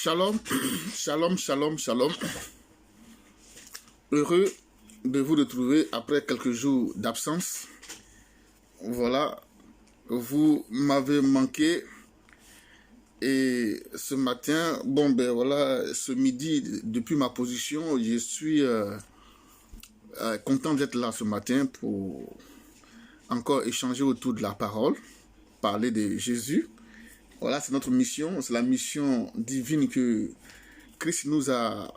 Shalom, shalom, shalom, shalom. Heureux de vous retrouver après quelques jours d'absence. Voilà, vous m'avez manqué. Et ce matin, ce midi, depuis ma position, je suis content d'être là ce matin pour encore échanger autour de la parole, parler de Jésus. Voilà, c'est notre mission, c'est la mission divine que Christ nous a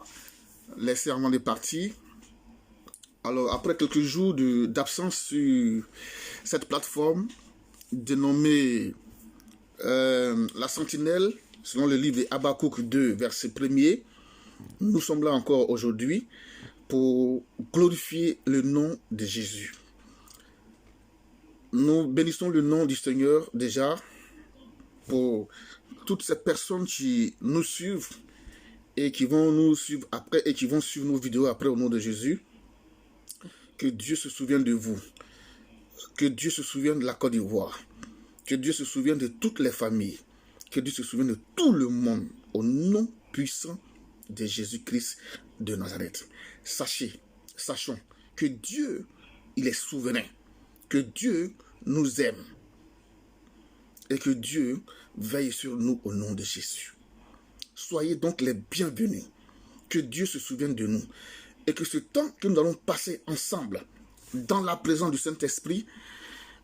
laissé avant de partir. Alors, après quelques jours d'absence sur cette plateforme dénommée La Sentinelle, selon le livre de Habakkuk 2, verset 1er, nous sommes là encore aujourd'hui pour glorifier le nom de Jésus. Nous bénissons le nom du Seigneur déjà pour toutes ces personnes qui nous suivent et qui vont nous suivre après et qui vont suivre nos vidéos après au nom de Jésus. Que Dieu se souvienne de vous. Que Dieu se souvienne de la Côte d'Ivoire. Que Dieu se souvienne de toutes les familles. Que Dieu se souvienne de tout le monde au nom puissant de Jésus-Christ de Nazareth. Sachons que Dieu, il est souverain. Que Dieu nous aime. Et que Dieu veille sur nous au nom de Jésus. Soyez donc les bienvenus. Que Dieu se souvienne de nous. Et que ce temps que nous allons passer ensemble, dans la présence du Saint-Esprit,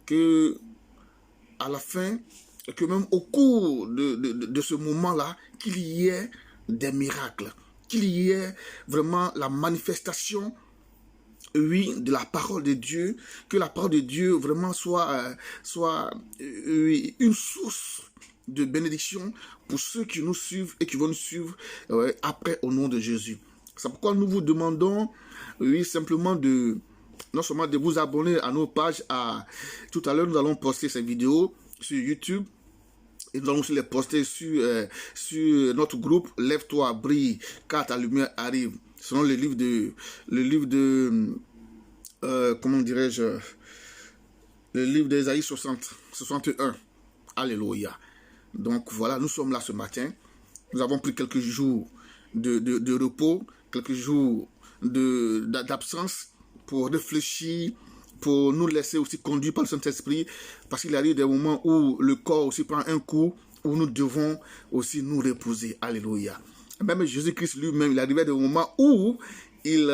que à la fin, que même au cours de ce moment-là, qu'il y ait des miracles, qu'il y ait vraiment la manifestation, oui, de la parole de Dieu, que la parole de Dieu vraiment soit une source de bénédiction pour ceux qui nous suivent et qui vont nous suivre après au nom de Jésus. C'est pourquoi nous vous demandons, oui, simplement non seulement de vous abonner à nos pages. Tout à l'heure, nous allons poster ces vidéos sur YouTube. Et nous allons aussi les poster sur notre groupe Lève-toi, brille, car ta lumière arrive. Selon le livre de comment dirais-je, le livre d'Ésaïe 61. Alléluia. Donc voilà, nous sommes là ce matin. Nous avons pris quelques jours de repos, quelques jours d'absence pour réfléchir, pour nous laisser aussi conduire par le Saint-Esprit, parce qu'il arrive des moments où le corps aussi prend un coup, où nous devons aussi nous reposer. Alléluia. Même Jésus-Christ lui-même, il arrivait des moments où il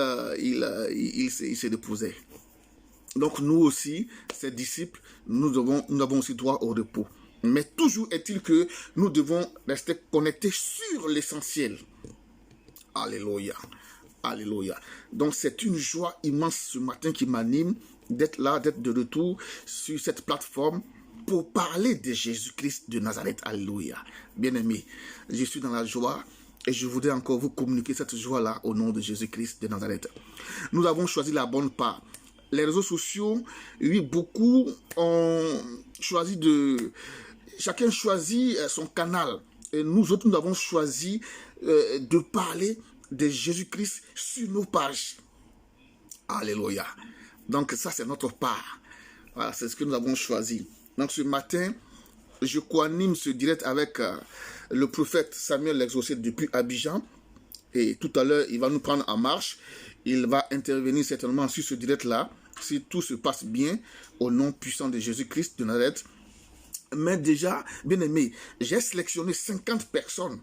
se reposait. Donc nous aussi, ses disciples, nous avons aussi droit au repos. Mais toujours est-il que nous devons rester connectés sur l'essentiel. Alléluia. Alléluia. Donc c'est une joie immense ce matin qui m'anime d'être là, d'être de retour sur cette plateforme pour parler de Jésus-Christ de Nazareth. Alléluia. Bien-aimés, je suis dans la joie et je voudrais encore vous communiquer cette joie-là au nom de Jésus-Christ de Nazareth. Nous avons choisi la bonne part. Les réseaux sociaux, oui, beaucoup ont choisi chacun choisit son canal. Et nous autres, nous avons choisi de parler de Jésus-Christ sur nos pages. Alléluia. Donc ça, c'est notre part. Voilà, c'est ce que nous avons choisi. Donc ce matin, je co-anime ce direct avec le prophète Samuel l'exaucé depuis Abidjan. Et tout à l'heure, il va nous prendre en marche. Il va intervenir certainement sur ce direct-là, si tout se passe bien, au nom puissant de Jésus-Christ de Nazareth. Mais déjà, bien aimé, j'ai sélectionné 50 personnes.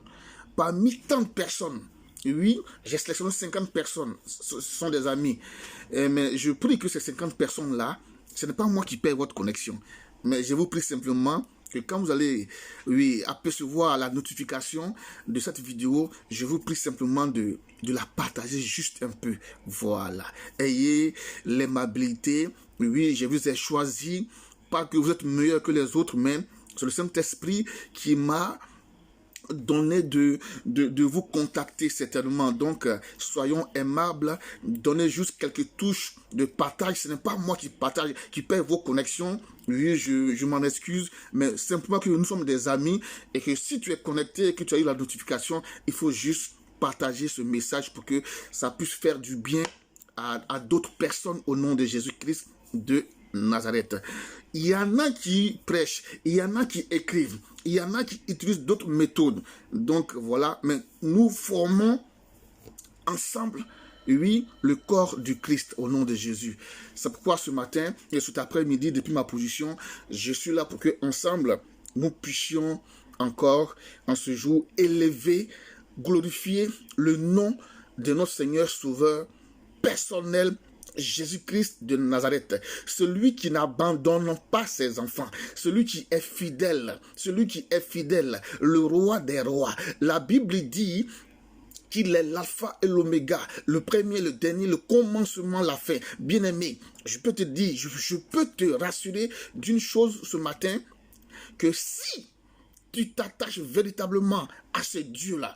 Parmi tant de personnes, oui, j'ai sélectionné 50 personnes. Ce sont des amis. Mais je prie que ces 50 personnes-là, ce n'est pas moi qui paye votre connexion. Mais je vous prie simplement que quand vous allez, oui, apercevoir la notification de cette vidéo, je vous prie simplement de la partager juste un peu. Voilà. Ayez l'aimabilité. Oui, je vous ai choisi. Pas que vous êtes meilleur que les autres, mais c'est le Saint-Esprit qui m'a donné de vous contacter certainement. Donc, soyons aimables. Donnez juste quelques touches de partage. Ce n'est pas moi qui partage, qui paie vos connexions. Oui, je m'en excuse, mais simplement que nous sommes des amis et que si tu es connecté et que tu as eu la notification, il faut juste partager ce message pour que ça puisse faire du bien à d'autres personnes au nom de Jésus-Christ de Nazareth. Il y en a qui prêchent, il y en a qui écrivent, il y en a qui utilisent d'autres méthodes. Donc voilà, mais nous formons ensemble, oui, le corps du Christ au nom de Jésus. C'est pourquoi ce matin et cet après-midi, depuis ma position, je suis là pour que ensemble nous puissions encore en ce jour élever, glorifier le nom de notre Seigneur Sauveur personnel, Jésus-Christ de Nazareth, celui qui n'abandonne pas ses enfants, celui qui est fidèle, le roi des rois. La Bible dit qu'il est l'alpha et l'oméga, le premier, le dernier, le commencement, la fin. Bien-aimé, je peux te dire, je peux te rassurer d'une chose ce matin, que si tu t'attaches véritablement à ce Dieu-là,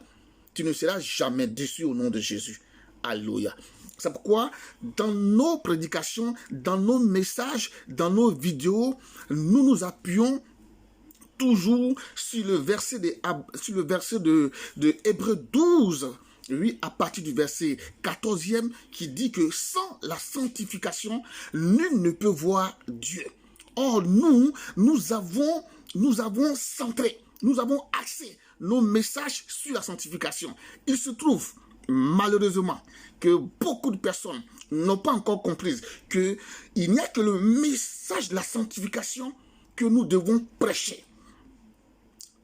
tu ne seras jamais déçu au nom de Jésus. Alléluia. C'est pourquoi dans nos prédications, dans nos messages, dans nos vidéos, nous nous appuyons toujours sur le verset de Hébreux 12, oui, à partir du verset 14e, qui dit que sans la sanctification, nul ne peut voir Dieu. Or, nous avons centré, nous avons axé nos messages sur la sanctification. Il se trouve malheureusement que beaucoup de personnes n'ont pas encore compris qu'il n'y a que le message de la sanctification que nous devons prêcher.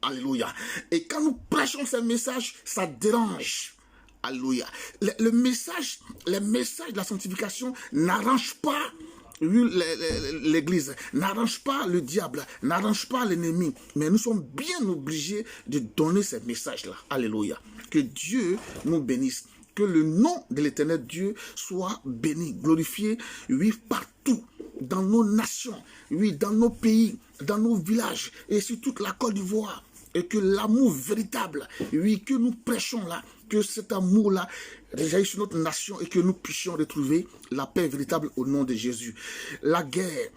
Alléluia. Et quand nous prêchons ce message, ça dérange. Alléluia. Les messages de la sanctification n'arrangent pas l'église, n'arrange pas le diable, n'arrange pas l'ennemi, mais nous sommes bien obligés de donner ces messages-là. Alléluia. Que Dieu nous bénisse, que le nom de l'Éternel Dieu soit béni, glorifié, oui, partout, dans nos nations, oui, dans nos pays, dans nos villages et sur toute la Côte d'Ivoire. Et que l'amour véritable, oui, que nous prêchons là, que cet amour-là réjaillisse sur notre nation et que nous puissions retrouver la paix véritable au nom de Jésus. La guerre,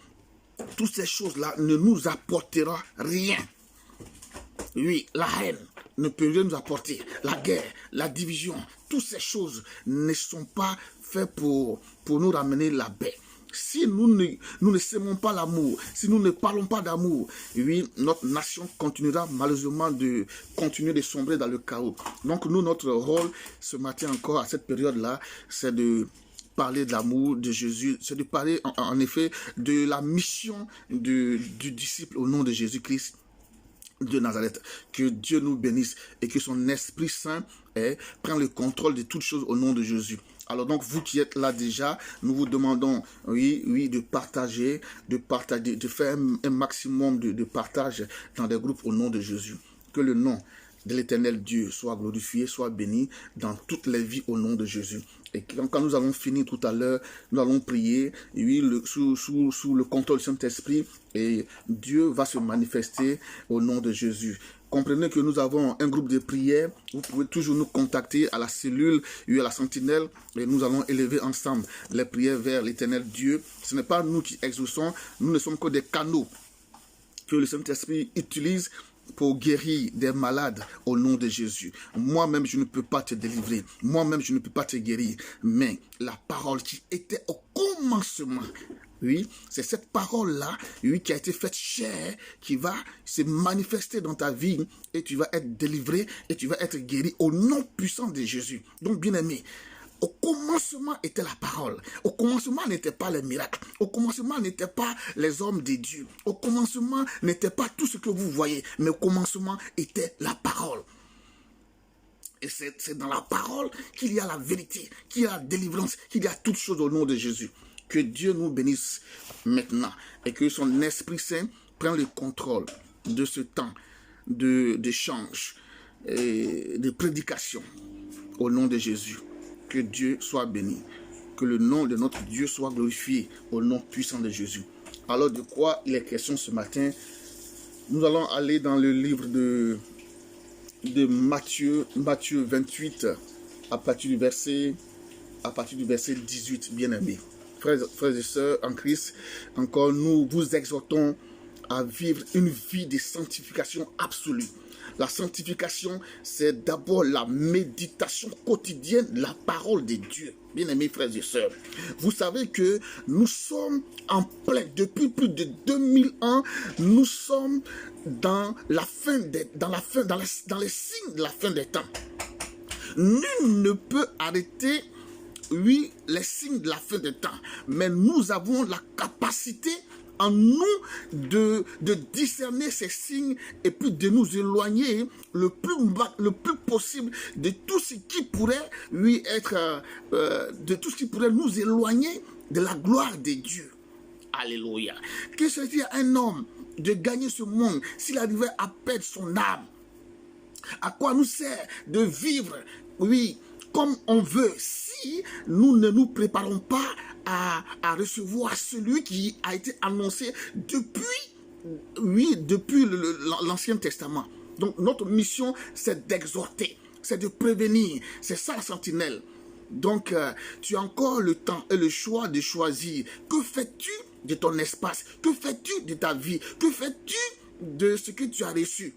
toutes ces choses-là ne nous apportera rien. Oui, la haine ne peut rien nous apporter. La guerre, la division, toutes ces choses ne sont pas faites pour nous ramener la paix. Si nous ne s'aimons pas l'amour, si nous ne parlons pas d'amour, oui, notre nation continuera malheureusement de continuer de sombrer dans le chaos. Donc nous, notre rôle ce matin encore, à cette période-là, c'est de parler de l'amour de Jésus, c'est de parler en effet de la mission du disciple au nom de Jésus-Christ de Nazareth. Que Dieu nous bénisse et que son Esprit Saint prenne le contrôle de toutes choses au nom de Jésus. Alors donc, vous qui êtes là déjà, nous vous demandons, oui, de partager, de faire un maximum de partage dans des groupes au nom de Jésus. Que le nom de l'Éternel Dieu soit glorifié, soit béni dans toutes les vies au nom de Jésus. Et quand nous allons finir tout à l'heure, nous allons prier, oui, sous le contrôle du Saint-Esprit, et Dieu va se manifester au nom de Jésus. Comprenez que nous avons un groupe de prière. Vous pouvez toujours nous contacter à la cellule, à la sentinelle, et nous allons élever ensemble les prières vers l'Éternel Dieu. Ce n'est pas nous qui exaucons, nous ne sommes que des canaux que le Saint-Esprit utilise pour guérir des malades au nom de Jésus. Moi-même, je ne peux pas te délivrer. Moi-même, je ne peux pas te guérir. Mais la parole qui était au commencement, oui, c'est cette parole-là, oui, qui a été faite chair, qui va se manifester dans ta vie et tu vas être délivré et tu vas être guéri au nom puissant de Jésus. Donc, bien-aimé, au commencement était la parole. Au commencement n'était pas les miracles. Au commencement n'était pas les hommes de Dieu. Au commencement n'était pas tout ce que vous voyez. Mais au commencement était la parole. Et c'est dans la parole qu'il y a la vérité, qu'il y a la délivrance, qu'il y a toutes choses au nom de Jésus. Que Dieu nous bénisse maintenant et que son Esprit Saint prenne le contrôle de ce temps d'échange et de prédication. Au nom de Jésus, que Dieu soit béni. Que le nom de notre Dieu soit glorifié au nom puissant de Jésus. Alors de quoi il est question ce matin? Nous allons aller dans le livre de Matthieu 28 à partir du verset 18, bien-aimés. Frères et sœurs en Christ, encore nous vous exhortons à vivre une vie de sanctification absolue. La sanctification, c'est d'abord la méditation quotidienne de la parole de Dieu. Bien-aimés frères et sœurs, vous savez que nous sommes en plein, depuis plus de 2000 ans, nous sommes dans les signes de la fin des temps. Nul ne peut arrêter, oui, les signes de la fin des temps, mais nous avons la capacité en nous de discerner ces signes et puis de nous éloigner le plus possible de tout ce qui pourrait de tout ce qui pourrait nous éloigner de la gloire de Dieu. Alléluia. Que serait-il à un homme de gagner ce monde s'il arrivait à perdre son âme? À quoi nous sert de vivre, oui, comme on veut, si nous ne nous préparons pas à recevoir celui qui a été annoncé depuis l'Ancien Testament. Donc notre mission, c'est d'exhorter, c'est de prévenir, c'est ça la sentinelle. Donc tu as encore le temps et le choix de choisir. Que fais-tu de ton espace? Que fais-tu de ta vie? Que fais-tu de ce que tu as reçu?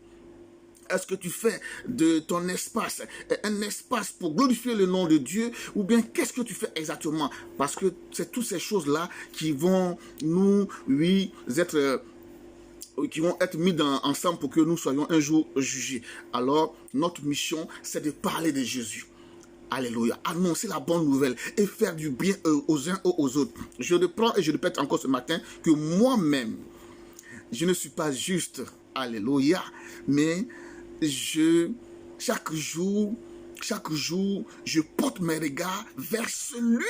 Est-ce que tu fais de ton espace un espace pour glorifier le nom de Dieu, ou bien qu'est-ce que tu fais exactement? Parce que c'est toutes ces choses-là qui vont nous, oui, être mis ensemble pour que nous soyons un jour jugés. Alors, notre mission, c'est de parler de Jésus. Alléluia. Annoncer la bonne nouvelle et faire du bien aux uns et aux autres. Je reprends et je répète encore ce matin que moi-même, je ne suis pas juste, alléluia, mais chaque jour, je porte mes regards vers celui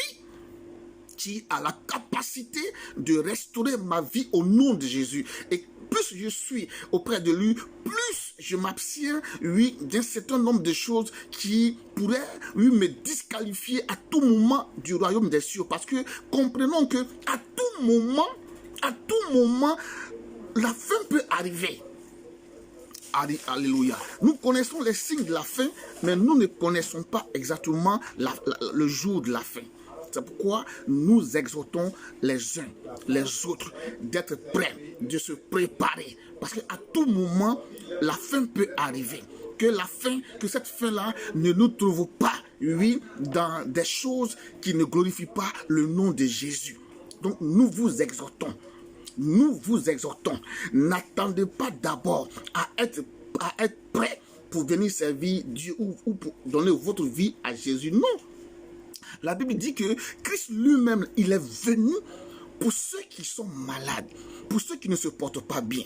qui a la capacité de restaurer ma vie au nom de Jésus. Et plus je suis auprès de lui, plus je m'abstiens, oui, d'un certain nombre de choses qui pourraient, oui, me disqualifier à tout moment du royaume des cieux. Parce que comprenons que à tout moment, la fin peut arriver. Alléluia. Nous connaissons les signes de la fin, mais nous ne connaissons pas exactement le jour de la fin. C'est pourquoi nous exhortons les uns, les autres, d'être prêts, de se préparer. Parce qu'à tout moment, la fin peut arriver. Que cette fin-là ne nous trouve pas, oui, dans des choses qui ne glorifient pas le nom de Jésus. Donc nous vous exhortons. N'attendez pas d'abord à être prêt pour venir servir Dieu ou pour donner votre vie à Jésus. Non. La Bible dit que Christ lui-même, il est venu pour ceux qui sont malades, pour ceux qui ne se portent pas bien.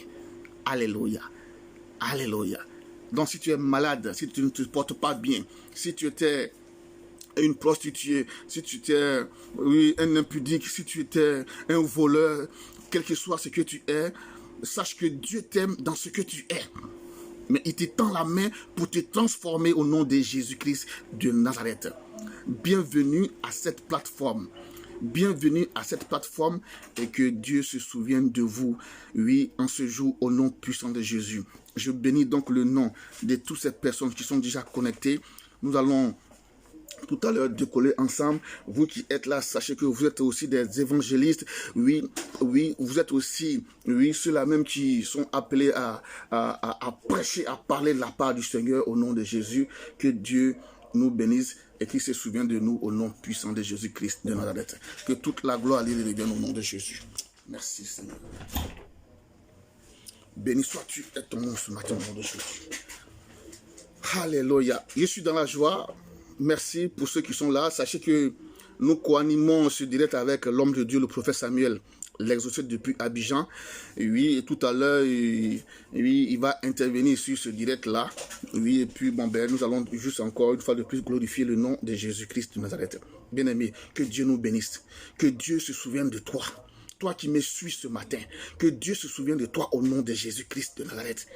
Alléluia. Alléluia. Donc si tu es malade, si tu ne te portes pas bien, si tu étais une prostituée, si tu étais, oui, un impudique, si tu étais un voleur, quel que soit ce que tu es, sache que Dieu t'aime dans ce que tu es. Mais il te tend la main pour te transformer au nom de Jésus-Christ de Nazareth. Bienvenue à cette plateforme. Bienvenue à cette plateforme et que Dieu se souvienne de vous, oui, en ce jour au nom puissant de Jésus. Je bénis donc le nom de toutes ces personnes qui sont déjà connectées. Nous allons tout à l'heure décoller ensemble. Vous qui êtes là, sachez que vous êtes aussi des évangélistes. Oui, vous êtes aussi, oui, ceux-là même qui sont appelés à prêcher, à parler de la part du Seigneur au nom de Jésus. Que Dieu nous bénisse et qu'il se souvienne de nous au nom puissant de Jésus-Christ de Nazareth. Que toute la gloire lui revienne au nom de Jésus. Merci Seigneur. Béni sois-tu et ton nom ce matin au nom de Jésus. Alléluia. Je suis dans la joie. Merci pour ceux qui sont là. Sachez que nous co-animons ce direct avec l'homme de Dieu, le prophète Samuel, l'exaucé depuis Abidjan. Oui, et tout à l'heure, il va intervenir sur ce direct-là. Oui, et puis, nous allons juste encore une fois de plus glorifier le nom de Jésus-Christ de Nazareth. Bien-aimé, que Dieu nous bénisse. Que Dieu se souvienne de toi. toi qui me suis ce matin, que Dieu se souvienne de toi au nom de Jésus-Christ de Nazareth.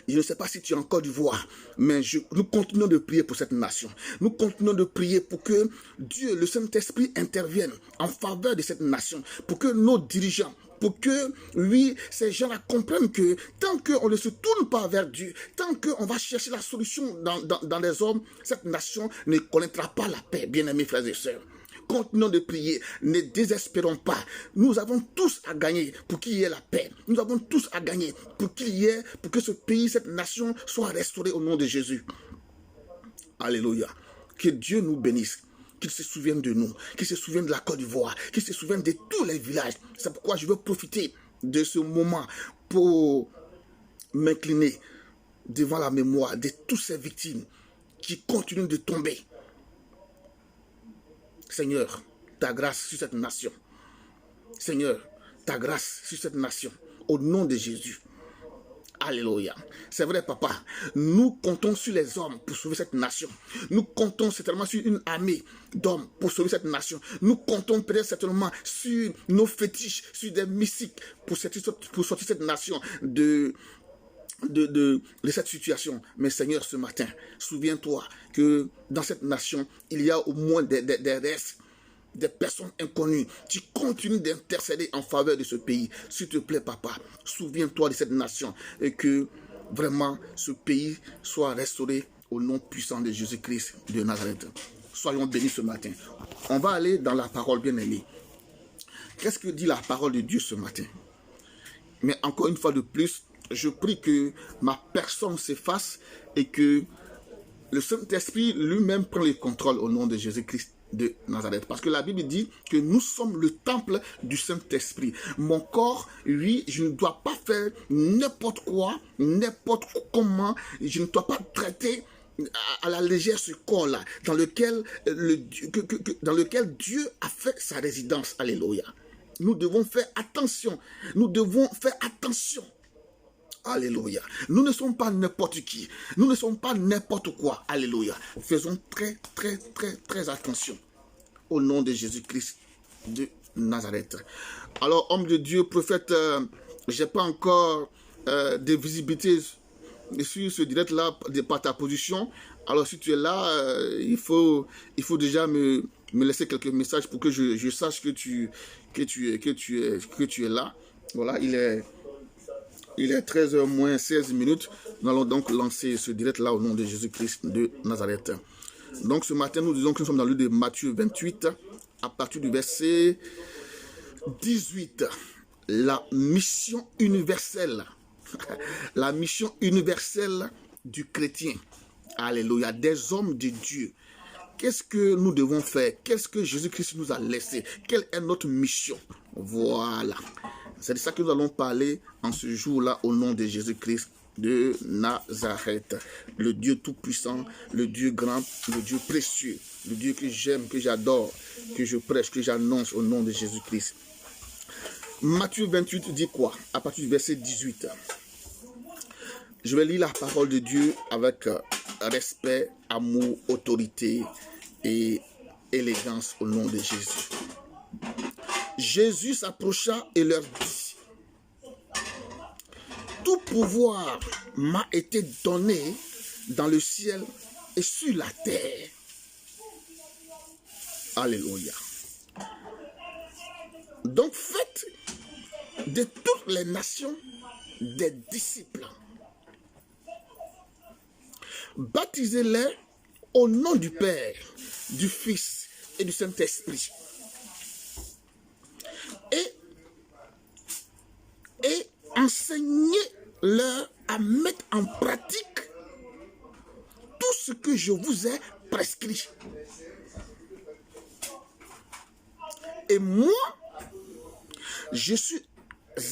Je ne sais pas si tu es en Côte d'Ivoire, mais nous continuons de prier pour cette nation. Nous continuons de prier pour que Dieu, le Saint-Esprit, intervienne en faveur de cette nation, pour que nos dirigeants, pour que, oui, ces gens-là comprennent que tant qu'on ne se tourne pas vers Dieu, tant qu'on va chercher la solution dans les hommes, cette nation ne connaîtra pas la paix, bien-aimés frères et sœurs. Continuons de prier, ne désespérons pas. Nous avons tous à gagner pour qu'il y ait la paix. Nous avons tous à gagner pour que ce pays, cette nation soit restaurée au nom de Jésus. Alléluia. Que Dieu nous bénisse. Qu'il se souvienne de nous, qu'il se souvienne de la Côte d'Ivoire, qu'il se souvienne de tous les villages. C'est pourquoi je veux profiter de ce moment pour m'incliner devant la mémoire de toutes ces victimes qui continuent de tomber. Seigneur, ta grâce sur cette nation. Seigneur, ta grâce sur cette nation. Au nom de Jésus. Alléluia. C'est vrai, papa. Nous comptons sur les hommes pour sauver cette nation. Nous comptons certainement sur une armée d'hommes pour sauver cette nation. Nous comptons peut-être certainement sur nos fétiches, sur des mystiques pour sortir cette nation de cette situation. Mais Seigneur, ce matin, souviens-toi que dans cette nation, il y a au moins des restes, des personnes inconnues qui continuent d'intercéder en faveur de ce pays. S'il te plaît, papa, souviens-toi de cette nation et que vraiment ce pays soit restauré au nom puissant de Jésus-Christ de Nazareth. Soyons bénis ce matin. On va aller dans la parole, bien-aimée. Qu'est-ce que dit la parole de Dieu ce matin? Mais encore une fois de plus, je prie que ma personne s'efface et que le Saint-Esprit lui-même prend le contrôle au nom de Jésus-Christ de Nazareth. Parce que la Bible dit que nous sommes le temple du Saint-Esprit. Mon corps, oui, je ne dois pas faire n'importe quoi, n'importe comment. Je ne dois pas traiter à la légère ce corps-là, dans lequel Dieu a fait sa résidence. Alléluia. Nous devons faire attention. Nous devons faire attention. Alléluia. Nous ne sommes pas n'importe qui. Nous ne sommes pas n'importe quoi. Alléluia. Faisons très, très, très, très attention. Au nom de Jésus-Christ de Nazareth. Alors, homme de Dieu, prophète, je n'ai pas encore de visibilité sur ce direct-là par ta position. Alors, si tu es là, il faut déjà me laisser quelques messages pour que je sache que tu es là. Voilà, il est 13h moins 16 minutes. Nous allons donc lancer ce direct-là au nom de Jésus-Christ de Nazareth. Donc ce matin, nous disons que nous sommes dans le livre de Matthieu 28, à partir du verset 18. La mission universelle. La mission universelle du chrétien. Alléluia. Des hommes de Dieu. Qu'est-ce que nous devons faire? Qu'est-ce que Jésus-Christ nous a laissé? Quelle est notre mission? Voilà. C'est de ça que nous allons parler en ce jour-là au nom de Jésus-Christ de Nazareth. Le Dieu tout-puissant, le Dieu grand, le Dieu précieux, le Dieu que j'aime, que j'adore, que je prêche, que j'annonce au nom de Jésus-Christ. Matthieu 28 dit quoi? À partir du verset 18. Je vais lire la parole de Dieu avec respect, amour, autorité et élégance au nom de Jésus. Jésus s'approcha et leur dit: tout pouvoir m'a été donné dans le ciel et sur la terre. Alléluia. Donc faites de toutes les nations des disciples. Baptisez-les au nom du Père, du Fils et du Saint-Esprit. Et enseignez-leur à mettre en pratique tout ce que je vous ai prescrit. Et moi, je suis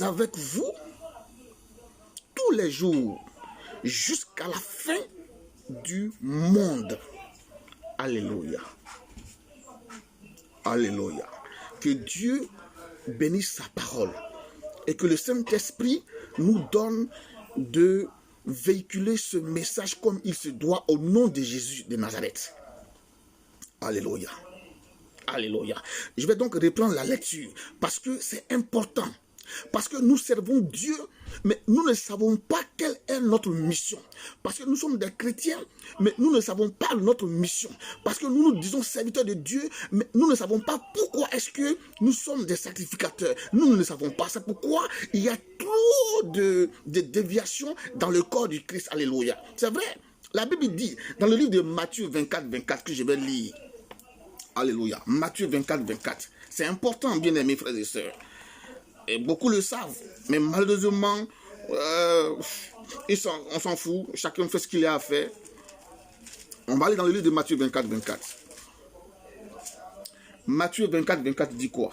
avec vous tous les jours jusqu'à la fin du monde. Alléluia. Alléluia. Que Dieu bénisse sa parole et que le Saint-Esprit nous donne de véhiculer ce message comme il se doit au nom de Jésus de Nazareth. Alléluia. Alléluia. Je vais donc reprendre la lecture parce que c'est important. Parce que nous servons Dieu, mais nous ne savons pas quelle est notre mission. Parce que nous sommes des chrétiens, mais nous ne savons pas notre mission. Parce que nous nous disons serviteurs de Dieu, mais nous ne savons pas pourquoi est-ce que nous sommes des sacrificateurs. Nous ne le savons pas. C'est pourquoi il y a trop de déviations dans le corps du Christ. Alléluia. C'est vrai. La Bible dit, dans le livre de Matthieu 24, 24, que je vais lire. Alléluia. Matthieu 24, 24. C'est important, bien aimés frères et sœurs. Et beaucoup le savent, mais malheureusement, on s'en fout, chacun fait ce qu'il a à faire. On va aller dans le livre de Matthieu 24, 24. Matthieu 24, 24 dit quoi?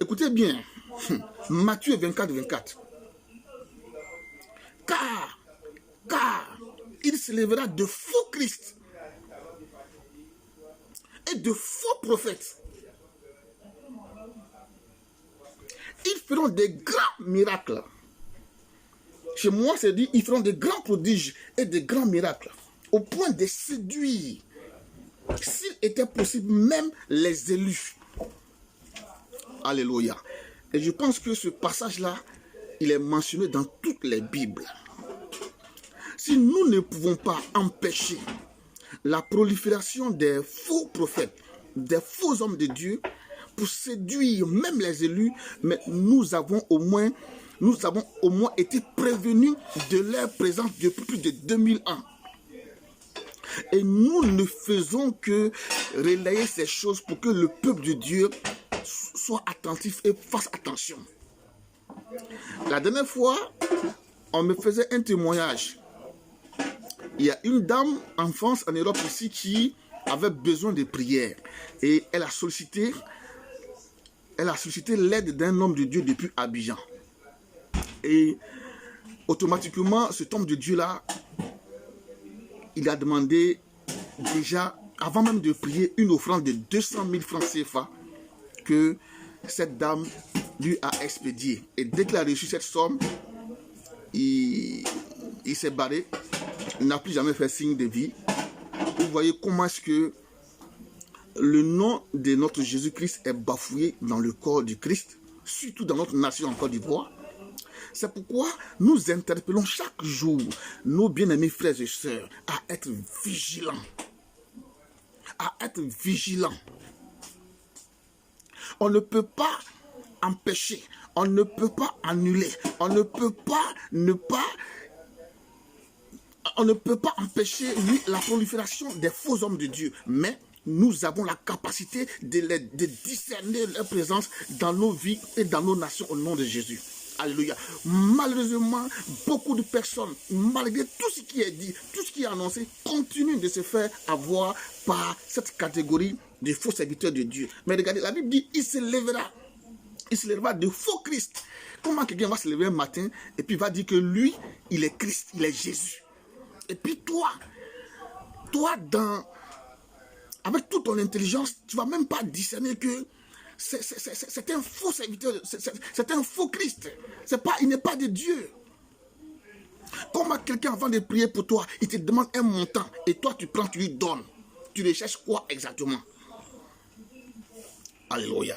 Écoutez bien, Matthieu 24, 24. Car il se lèvera de faux Christ et de faux prophètes. Ils feront des grands miracles. Chez moi, c'est dit, ils feront des grands prodiges et des grands miracles, au point de séduire, s'il était possible, même les élus. Alléluia. Et je pense que ce passage-là, il est mentionné dans toutes les Bibles. Si nous ne pouvons pas empêcher la prolifération des faux prophètes, des faux hommes de Dieu, pour séduire même les élus, mais nous avons au moins été prévenus de leur présence depuis plus de 2000 ans. Et nous ne faisons que relayer ces choses pour que le peuple de Dieu soit attentif et fasse attention. La dernière fois, on me faisait un témoignage. Il y a une dame en France, en Europe ici, qui avait besoin de prière. Et elle a sollicité l'aide d'un homme de Dieu depuis Abidjan. Et automatiquement, cet homme de Dieu-là, il a demandé déjà, avant même de prier, une offrande de 200 000 francs CFA que cette dame lui a expédié. Et dès qu'il a reçu cette somme, il s'est barré. Il n'a plus jamais fait signe de vie. Vous voyez comment est-ce que le nom de notre Jésus-Christ est bafoué dans le corps du Christ, surtout dans notre nation en Côte d'Ivoire. C'est pourquoi nous interpellons chaque jour nos bien-aimés frères et sœurs à être vigilants. À être vigilants. On ne peut pas empêcher, on ne peut pas annuler, on ne peut pas empêcher la prolifération des faux hommes de Dieu, mais nous avons la capacité de discerner leur présence dans nos vies et dans nos nations au nom de Jésus. Alléluia. Malheureusement, beaucoup de personnes, malgré tout ce qui est dit, tout ce qui est annoncé, continuent de se faire avoir par cette catégorie de faux serviteurs de Dieu. Mais regardez, la Bible dit, il se lèvera de faux Christ. Comment quelqu'un va se lever un matin et puis va dire que lui, il est Christ, il est Jésus. Et puis toi, avec toute ton intelligence, tu ne vas même pas discerner que c'est un faux serviteur, c'est un faux Christ. Il n'est pas de Dieu. Comment quelqu'un, avant de prier pour toi, il te demande un montant et toi tu prends, tu lui donnes. Tu recherches quoi exactement? Alléluia.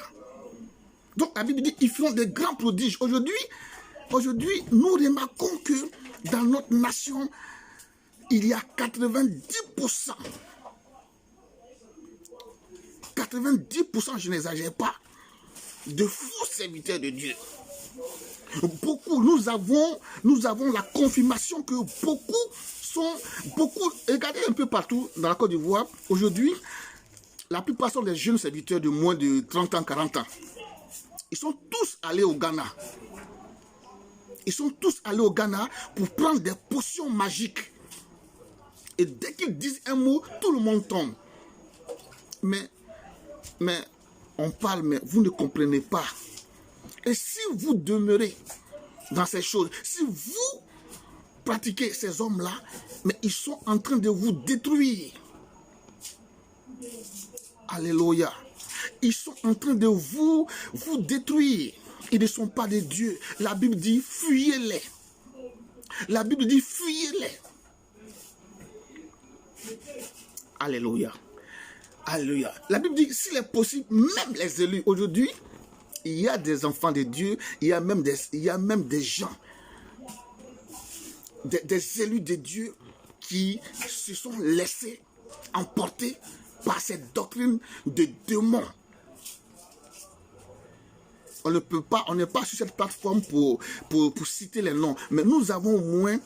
Donc la Bible dit qu'ils feront des grands prodiges. Aujourd'hui, nous remarquons que dans notre nation, il y a 90%. 90%, je n'exagère pas, de faux serviteurs de Dieu. Nous avons la confirmation que beaucoup, regardez un peu partout dans la Côte d'Ivoire, aujourd'hui, la plupart sont des jeunes serviteurs de moins de 30 ans, 40 ans. Ils sont tous allés au Ghana. Ils sont tous allés au Ghana pour prendre des potions magiques. Et dès qu'ils disent un mot, tout le monde tombe. Mais on parle, mais vous ne comprenez pas. Et si vous demeurez dans ces choses, si vous pratiquez ces hommes-là, mais ils sont en train de vous détruire. Alléluia. Ils sont en train de vous détruire. Ils ne sont pas des dieux. La Bible dit, fuyez-les. La Bible dit, fuyez-les. Alléluia. Alléluia. La Bible dit, s'il est possible, même les élus, aujourd'hui, il y a des enfants de Dieu, il y a même des gens, des élus de Dieu qui se sont laissés emporter par cette doctrine de démons. On ne peut pas, on n'est pas sur cette plateforme pour citer les noms, mais nous avons au moins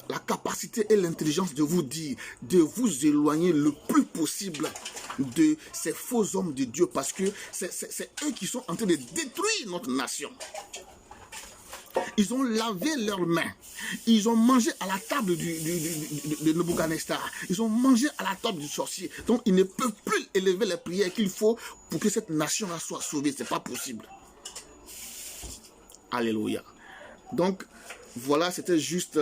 la capacité et l'intelligence de vous dire, de vous éloigner le plus possible de ces faux hommes de Dieu, parce que c'est eux qui sont en train de détruire notre nation. Ils ont lavé leurs mains. Ils ont mangé à la table de Nebuchadnezzar. Ils ont mangé à la table du sorcier. Donc, ils ne peuvent plus élever les prières qu'il faut pour que cette nation-là soit sauvée. Ce n'est pas possible. Alléluia. Donc, voilà, c'était juste...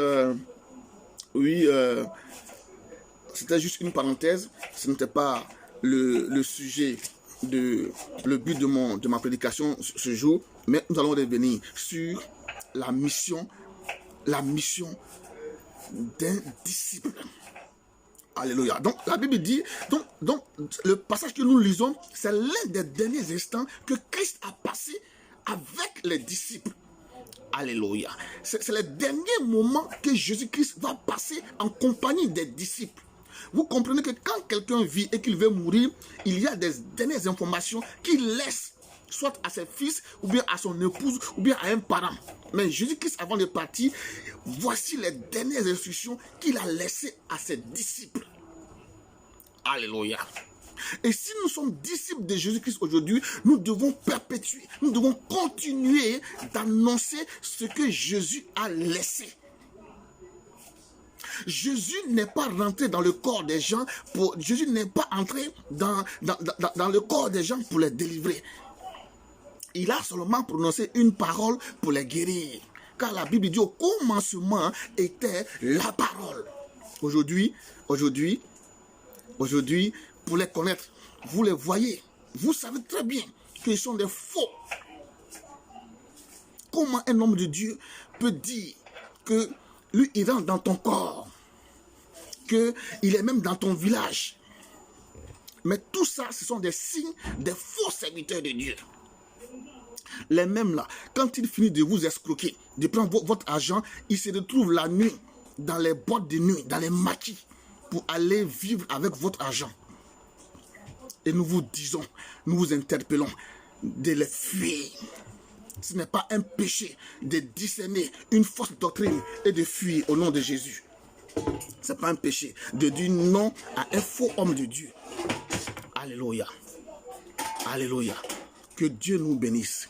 c'était juste une parenthèse. Ce n'était pas le sujet, le but de ma prédication ce jour. Mais nous allons revenir sur la mission d'un disciple. Alléluia. Donc la Bible dit, donc le passage que nous lisons, c'est l'un des derniers instants que Christ a passé avec les disciples. Alléluia. C'est le dernier moment que Jésus-Christ va passer en compagnie des disciples. Vous comprenez que quand quelqu'un vit et qu'il veut mourir, il y a des dernières informations qu'il laisse soit à ses fils, ou bien à son épouse, ou bien à un parent. Mais Jésus-Christ, avant de partir, voici les dernières instructions qu'il a laissées à ses disciples. Alléluia. Et si nous sommes disciples de Jésus-Christ aujourd'hui, nous devons perpétuer, nous devons continuer d'annoncer ce que Jésus a laissé. Jésus n'est pas rentré dans le corps des gens, Jésus n'est pas entré dans le corps des gens pour les délivrer. Il a seulement prononcé une parole pour les guérir. Car la Bible dit au commencement était la parole. Aujourd'hui, pour les connaître, vous les voyez. Vous savez très bien qu'ils sont des faux. Comment un homme de Dieu peut dire que lui, il rentre dans ton corps, qu'il est même dans ton village? Mais tout ça, ce sont des signes des faux serviteurs de Dieu. Les mêmes là, quand ils finissent de vous escroquer, de prendre votre argent, ils se retrouvent la nuit dans les boîtes de nuit, dans les maquis, pour aller vivre avec votre argent. Et nous vous disons, nous vous interpellons de les fuir. Ce n'est pas un péché de discerner une fausse doctrine et de fuir au nom de Jésus. Ce n'est pas un péché de dire non à un faux homme de Dieu. Alléluia. Alléluia. Que Dieu nous bénisse.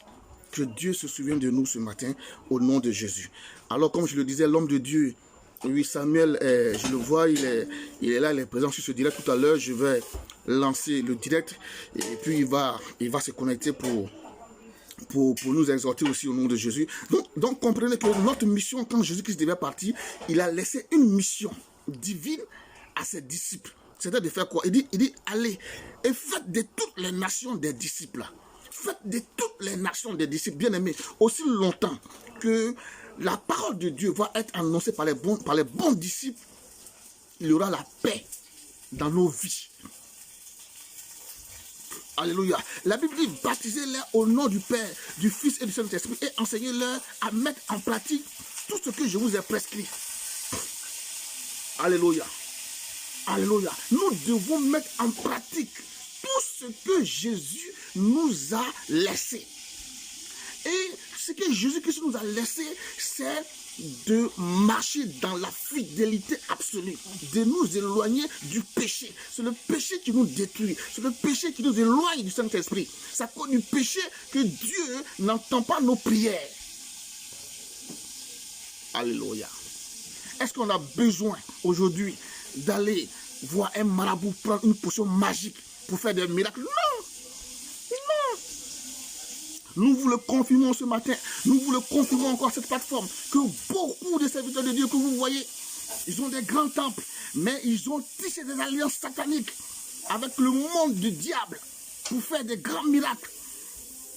Que Dieu se souvienne de nous ce matin au nom de Jésus. Alors comme je le disais, l'homme de Dieu, oui, Samuel, je le vois, il est là, il est présent sur ce direct tout à l'heure. Je vais lancer le direct et puis il va se connecter pour nous exhorter aussi au nom de Jésus. Donc comprenez que notre mission, quand Jésus-Christ devait partir, il a laissé une mission divine à ses disciples. C'est-à-dire de faire quoi? Il dit, allez et faites de toutes les nations des disciples. Faites de toutes les nations des disciples, bien aimés, aussi longtemps que la parole de Dieu va être annoncée par les bons disciples, il y aura la paix dans nos vies. Alléluia. La Bible dit, baptisez-les au nom du Père, du Fils et du Saint-Esprit et enseignez-leur à mettre en pratique tout ce que je vous ai prescrit. Alléluia. Alléluia. Nous devons mettre en pratique tout ce que Jésus nous a laissé. Et ce que Jésus-Christ nous a laissé, c'est de marcher dans la fidélité absolue, de nous éloigner du péché. C'est le péché qui nous détruit, c'est le péché qui nous éloigne du Saint-Esprit. C'est à cause du péché que Dieu n'entend pas nos prières. Alléluia. Est-ce qu'on a besoin aujourd'hui d'aller voir un marabout prendre une potion magique pour faire des miracles? Non! Non! Nous vous le confirmons ce matin, nous vous le confirmons encore à cette plateforme, que beaucoup de serviteurs de Dieu que vous voyez, ils ont des grands temples, mais ils ont tissé des alliances sataniques avec le monde du diable pour faire des grands miracles.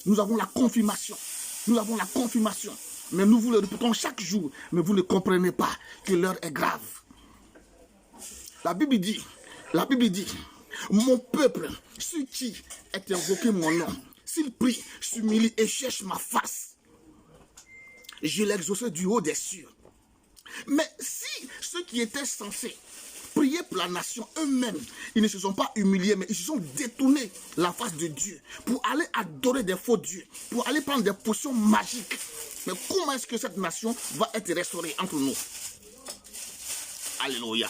Nous avons la confirmation. Nous avons la confirmation. Mais nous vous le répétons chaque jour, mais vous ne comprenez pas que l'heure est grave. La Bible dit La Bible dit, mon peuple, ceux qui est invoqué mon nom, s'il prie, s'humilie et cherche ma face, je l'exaucerai du haut des cieux. Mais si ceux qui étaient censés prier pour la nation eux-mêmes, ils ne se sont pas humiliés, mais ils se sont détournés la face de Dieu pour aller adorer des faux dieux, pour aller prendre des potions magiques. Mais comment est-ce que cette nation va être restaurée entre nous? Alléluia.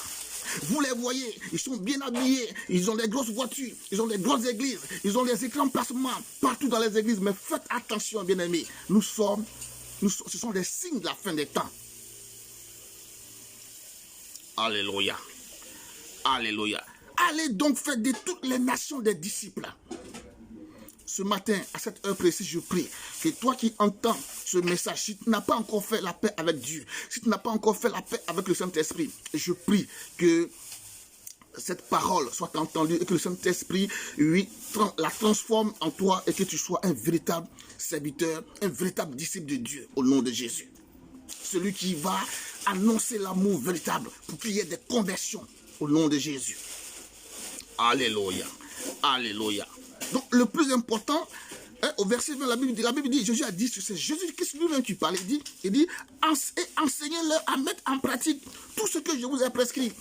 Vous les voyez, ils sont bien habillés, ils ont des grosses voitures, ils ont des grosses églises, ils ont des écrans placements partout dans les églises. Mais faites attention, bien-aimés, ce sont des signes de la fin des temps. Alléluia. Alléluia. Allez donc faire de toutes les nations des disciples. Ce matin, à cette heure précise, je prie que toi qui entends ce message, si tu n'as pas encore fait la paix avec Dieu, si tu n'as pas encore fait la paix avec le Saint-Esprit, je prie que cette parole soit entendue et que le Saint-Esprit, oui, la transforme en toi et que tu sois un véritable serviteur, un véritable disciple de Dieu au nom de Jésus. Celui qui va annoncer l'amour véritable pour qu'il y ait des conversions au nom de Jésus. Alléluia. Alléluia. Donc le plus important, au verset 20, la Bible dit, Jésus a dit, c'est Jésus-Christ lui-même qui parle, il dit, enseignez-leur à mettre en pratique tout ce que je vous ai prescrit.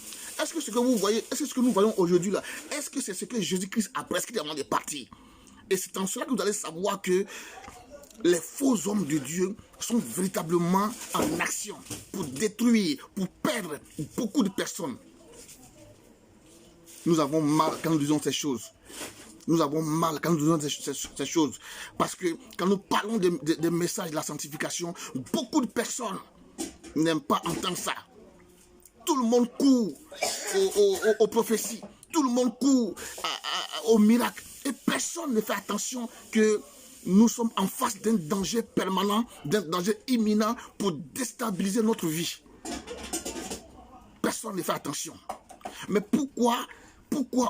Est-ce que ce que vous voyez, est-ce que ce que nous voyons aujourd'hui là, est-ce que c'est ce que Jésus-Christ a prescrit avant de partir? Et c'est en cela que vous allez savoir que les faux hommes de Dieu sont véritablement en action pour détruire, pour perdre beaucoup de personnes. Nous avons mal quand nous disons ces choses. Nous avons mal quand nous disons ces choses. Parce que quand nous parlons des messages de la sanctification, beaucoup de personnes n'aiment pas entendre ça. Tout le monde court aux prophéties. Tout le monde court aux miracles. Et personne ne fait attention que nous sommes en face d'un danger permanent, d'un danger imminent pour déstabiliser notre vie. Personne ne fait attention. Mais pourquoi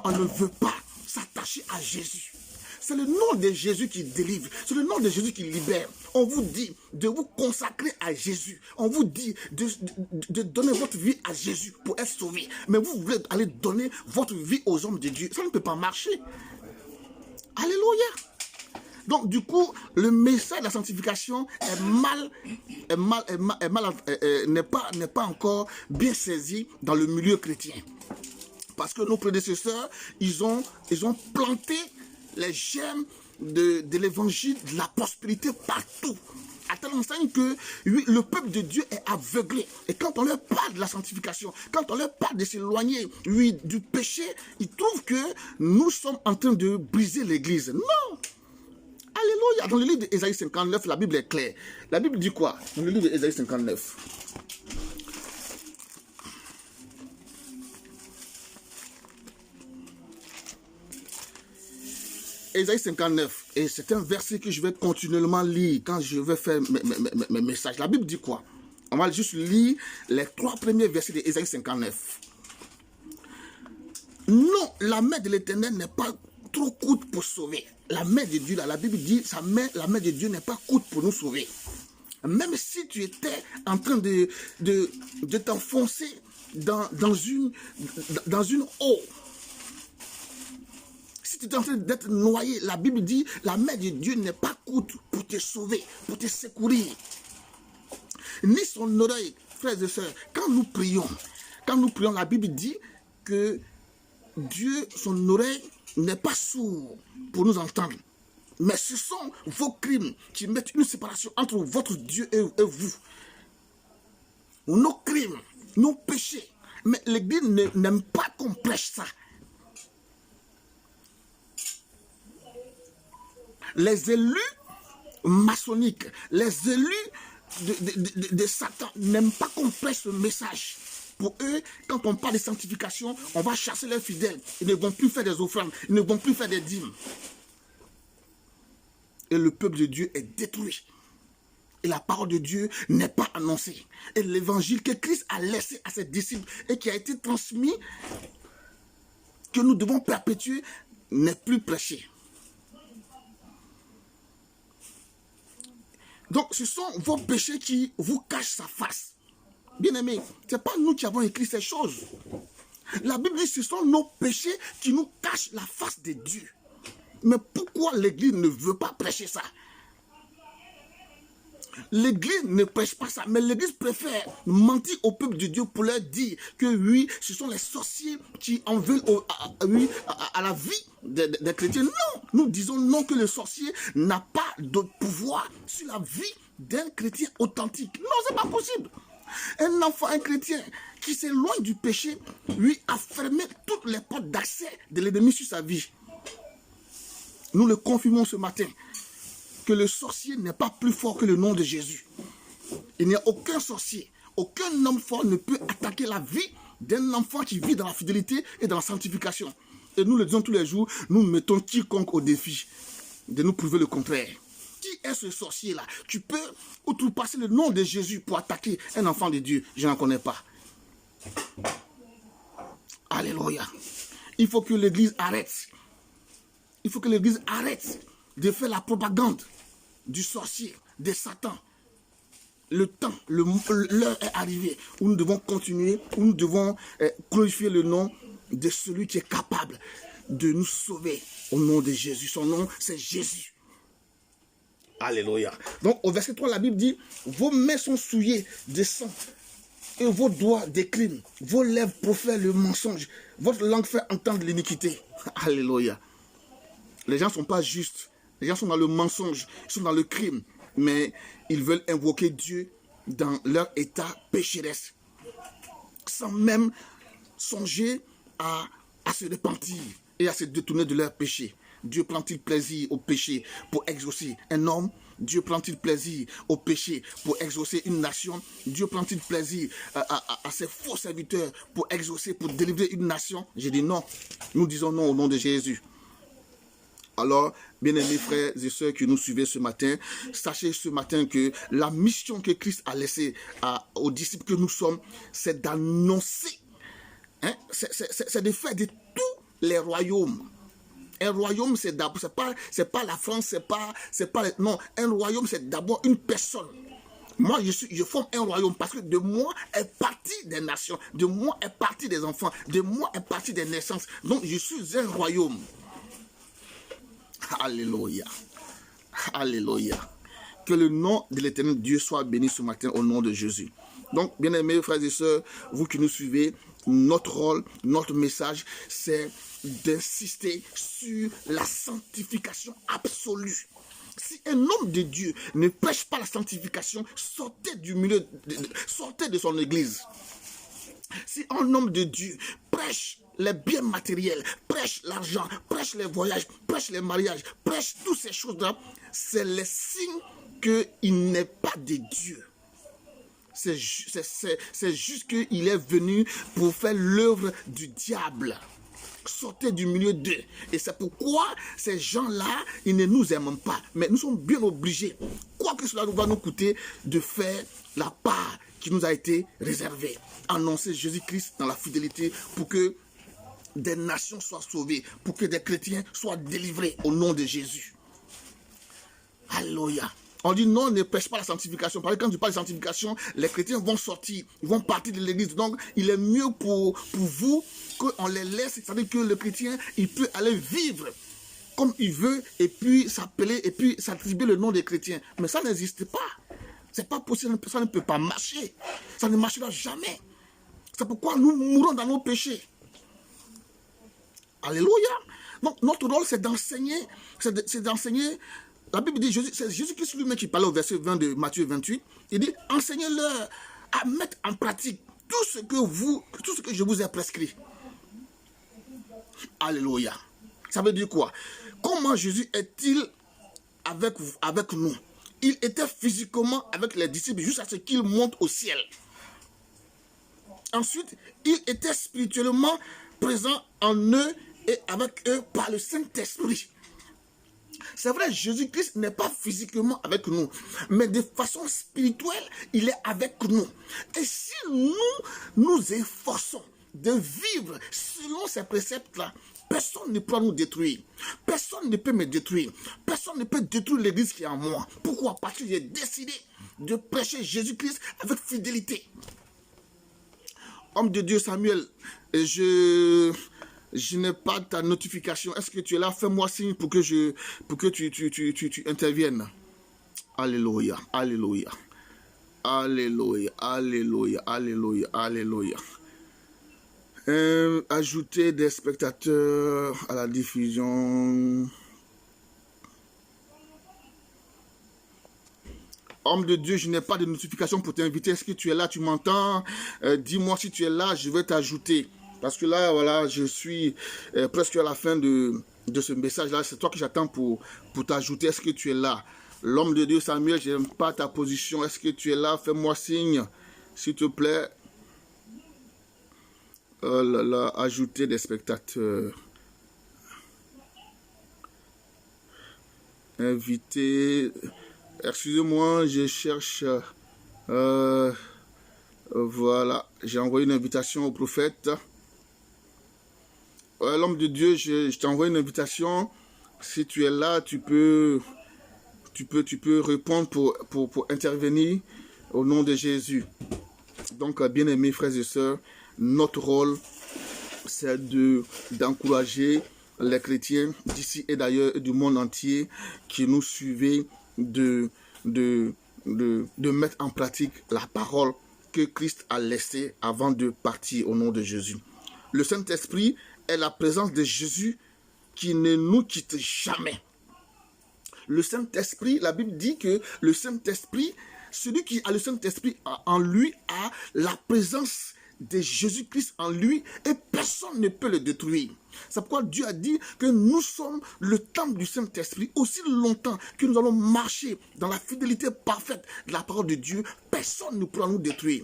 on ne veut pas s'attacher à Jésus? C'est le nom de Jésus qui délivre. C'est le nom de Jésus qui libère. On vous dit de vous consacrer à Jésus. On vous dit de donner votre vie à Jésus pour être sauvé. Mais vous voulez aller donner votre vie aux hommes de Dieu. Ça ne peut pas marcher. Alléluia. Donc du coup, le message de la sanctification n'est pas encore bien saisi dans le milieu chrétien. Parce que nos prédécesseurs, ils ont planté les germes de l'évangile, de la prospérité partout. À tel enseigne que oui, le peuple de Dieu est aveuglé. Et quand on leur parle de la sanctification, quand on leur parle de s'éloigner, oui, du péché, ils trouvent que nous sommes en train de briser l'église. Non! Alléluia! Dans le livre d'Ésaïe 59, la Bible est claire. La Bible dit quoi? Dans le livre d'Ésaïe 59. Ésaïe 59, et c'est un verset que je vais continuellement lire quand je vais faire mes messages. La Bible dit quoi? On va juste lire les 3 premiers versets d'Ésaïe 59. Non, la main de l'Éternel n'est pas trop courte pour sauver. La main de Dieu, là, la Bible dit, la main de Dieu n'est pas courte pour nous sauver. Même si tu étais en train de t'enfoncer dans une eau, si tu es en train d'être noyé, la Bible dit, la main de Dieu n'est pas courte pour te sauver, pour te secourir. Ni son oreille, frères et sœurs, quand nous prions, la Bible dit que Dieu, son oreille n'est pas sourd pour nous entendre. Mais ce sont vos crimes qui mettent une séparation entre votre Dieu et vous. Nos crimes, nos péchés. Mais l'Église n'aime pas qu'on prêche ça. Les élus maçonniques, les élus de Satan n'aiment pas qu'on prêche ce message. Pour eux, quand on parle de sanctification, on va chasser leurs fidèles. Ils ne vont plus faire des offrandes, ils ne vont plus faire des dîmes. Et le peuple de Dieu est détruit. Et la parole de Dieu n'est pas annoncée. Et l'évangile que Christ a laissé à ses disciples et qui a été transmis, que nous devons perpétuer, n'est plus prêché. Donc, ce sont vos péchés qui vous cachent sa face. Bien-aimés, ce n'est pas nous qui avons écrit ces choses. La Bible dit que ce sont nos péchés qui nous cachent la face de Dieu. Mais pourquoi l'Église ne veut pas prêcher ça? L'Église ne prêche pas ça, mais l'Église préfère mentir au peuple de Dieu pour leur dire que oui, ce sont les sorciers qui en veulent à la vie des chrétiens. Non, nous disons non, que le sorcier n'a pas de pouvoir sur la vie d'un chrétien authentique. Non, c'est pas possible. Un enfant, un chrétien qui s'éloigne du péché, lui a fermé toutes les portes d'accès de l'ennemi sur sa vie. Nous le confirmons ce matin, que le sorcier n'est pas plus fort que le nom de Jésus. Il n'y a aucun sorcier, aucun homme fort ne peut attaquer la vie d'un enfant qui vit dans la fidélité et dans la sanctification. Et nous le disons tous les jours, nous mettons quiconque au défi de nous prouver le contraire. Qui est ce sorcier-là? Tu peux outrepasser le nom de Jésus pour attaquer un enfant de Dieu. Je n'en connais pas. Alléluia. Il faut que l'Église arrête. Il faut que l'Église arrête de faire la propagande du sorcier, de Satan. Le temps, l'heure est arrivée où nous devons continuer, où nous devons glorifier le nom de celui qui est capable de nous sauver au nom de Jésus. Son nom, c'est Jésus. Alléluia. Donc, au verset 3, la Bible dit, vos mains sont souillées de sang et vos doigts d'écrime, vos lèvres profèrent le mensonge, votre langue fait entendre l'iniquité. Alléluia. Les gens ne sont pas justes. Les gens sont dans le mensonge, ils sont dans le crime, mais ils veulent invoquer Dieu dans leur état pécheresse, sans même songer à se repentir et à se détourner de leur péché. Dieu prend-il plaisir au péché pour exaucer un homme? Dieu prend-il plaisir au péché pour exaucer une nation? Dieu prend-il plaisir à ses faux serviteurs pour exaucer, pour délivrer une nation? J'ai dit non. Nous disons non au nom de Jésus. Alors, bien-aimés frères et sœurs qui nous suivez ce matin, sachez ce matin que la mission que Christ a laissée aux disciples que nous sommes, c'est d'annoncer, c'est de faire de tous les royaumes. Un royaume, c'est d'abord, c'est pas la France, non, un royaume, c'est d'abord une personne. Moi, je forme un royaume parce que de moi est partie des nations, de moi est partie des enfants, de moi est partie des naissances. Donc, je suis un royaume. Alléluia. Alléluia. Que le nom de l'éternel Dieu soit béni ce matin au nom de Jésus. Donc, bien-aimés frères et sœurs, vous qui nous suivez, notre rôle, notre message, c'est d'insister sur la sanctification absolue. Si un homme de Dieu ne prêche pas la sanctification, sortez du milieu, sortez de son église. Si un homme de Dieu prêche les biens matériels, prêche l'argent, prêche les voyages, prêche les mariages, prêche toutes ces choses-là, c'est le signe qu'il n'est pas de Dieu. C'est juste qu'il est venu pour faire l'œuvre du diable. Sortez du milieu d'eux. Et c'est pourquoi ces gens-là, ils ne nous aiment pas. Mais nous sommes bien obligés, quoi que cela va nous coûter, de faire la part qui nous a été réservée. Annoncer Jésus-Christ dans la fidélité pour que des nations soient sauvées, pour que des chrétiens soient délivrés au nom de Jésus. Alléluia. On dit non, ne prêche pas la sanctification. Parce que quand tu parles de sanctification, les chrétiens vont sortir, ils vont partir de l'église. Donc, il est mieux pour vous qu'on les laisse. C'est-à-dire que le chrétien, il peut aller vivre comme il veut et puis s'appeler et puis s'attribuer le nom des chrétiens. Mais ça n'existe pas. C'est pas possible, ça ne peut pas marcher. Ça ne marchera jamais. C'est pourquoi nous mourons dans nos péchés. Alléluia. Donc, notre rôle, c'est d'enseigner, La Bible dit, c'est Jésus-Christ lui-même qui parlait au verset 20 de Matthieu 28. Il dit, enseignez-leur à mettre en pratique tout ce que je vous ai prescrit. Alléluia. Ça veut dire quoi? Comment Jésus est-il avec nous? Il était physiquement avec les disciples jusqu'à ce qu'il monte au ciel. Ensuite, il était spirituellement présent en eux et avec eux par le Saint-Esprit. C'est vrai, Jésus-Christ n'est pas physiquement avec nous, mais de façon spirituelle, il est avec nous. Et si nous nous efforçons de vivre selon ces préceptes-là, personne ne peut nous détruire. Personne ne peut me détruire. Personne ne peut détruire l'église qui est en moi. Pourquoi? Parce que j'ai décidé de prêcher Jésus-Christ avec fidélité. Homme de Dieu Samuel, je n'ai pas ta notification. Est-ce que tu es là? Fais-moi signe pour que tu interviennes. Alléluia, alléluia. Alléluia, alléluia, alléluia, alléluia. Ajouter des spectateurs à la diffusion. Homme de Dieu, je n'ai pas de notification pour t'inviter. Est-ce que tu es là? Tu m'entends? Dis-moi si tu es là, je vais t'ajouter. Parce que là, voilà, je suis presque à la fin de ce message-là. C'est toi que j'attends pour t'ajouter. Est-ce que tu es là? L'homme de Dieu, Samuel, je n'aime pas ta position. Est-ce que tu es là? Fais-moi signe, s'il te plaît. Oh là là, ajouter des spectateurs. Inviter. Excusez-moi, je cherche. Voilà, j'ai envoyé une invitation au prophète. L'homme de Dieu, je t'envoie une invitation. Si tu es là, tu peux répondre pour intervenir au nom de Jésus. Donc, bien-aimés frères et sœurs, notre rôle, c'est d'encourager les chrétiens d'ici et d'ailleurs et du monde entier qui nous suivaient de mettre en pratique la parole que Christ a laissée avant de partir au nom de Jésus. Le Saint-Esprit est la présence de Jésus qui ne nous quitte jamais. Le Saint-Esprit, la Bible dit que le Saint-Esprit, celui qui a le Saint-Esprit en lui a la présence de Jésus-Christ en lui et personne ne peut le détruire. C'est pourquoi Dieu a dit que nous sommes le temple du Saint-Esprit. Aussi longtemps que nous allons marcher dans la fidélité parfaite de la parole de Dieu, personne ne pourra nous détruire.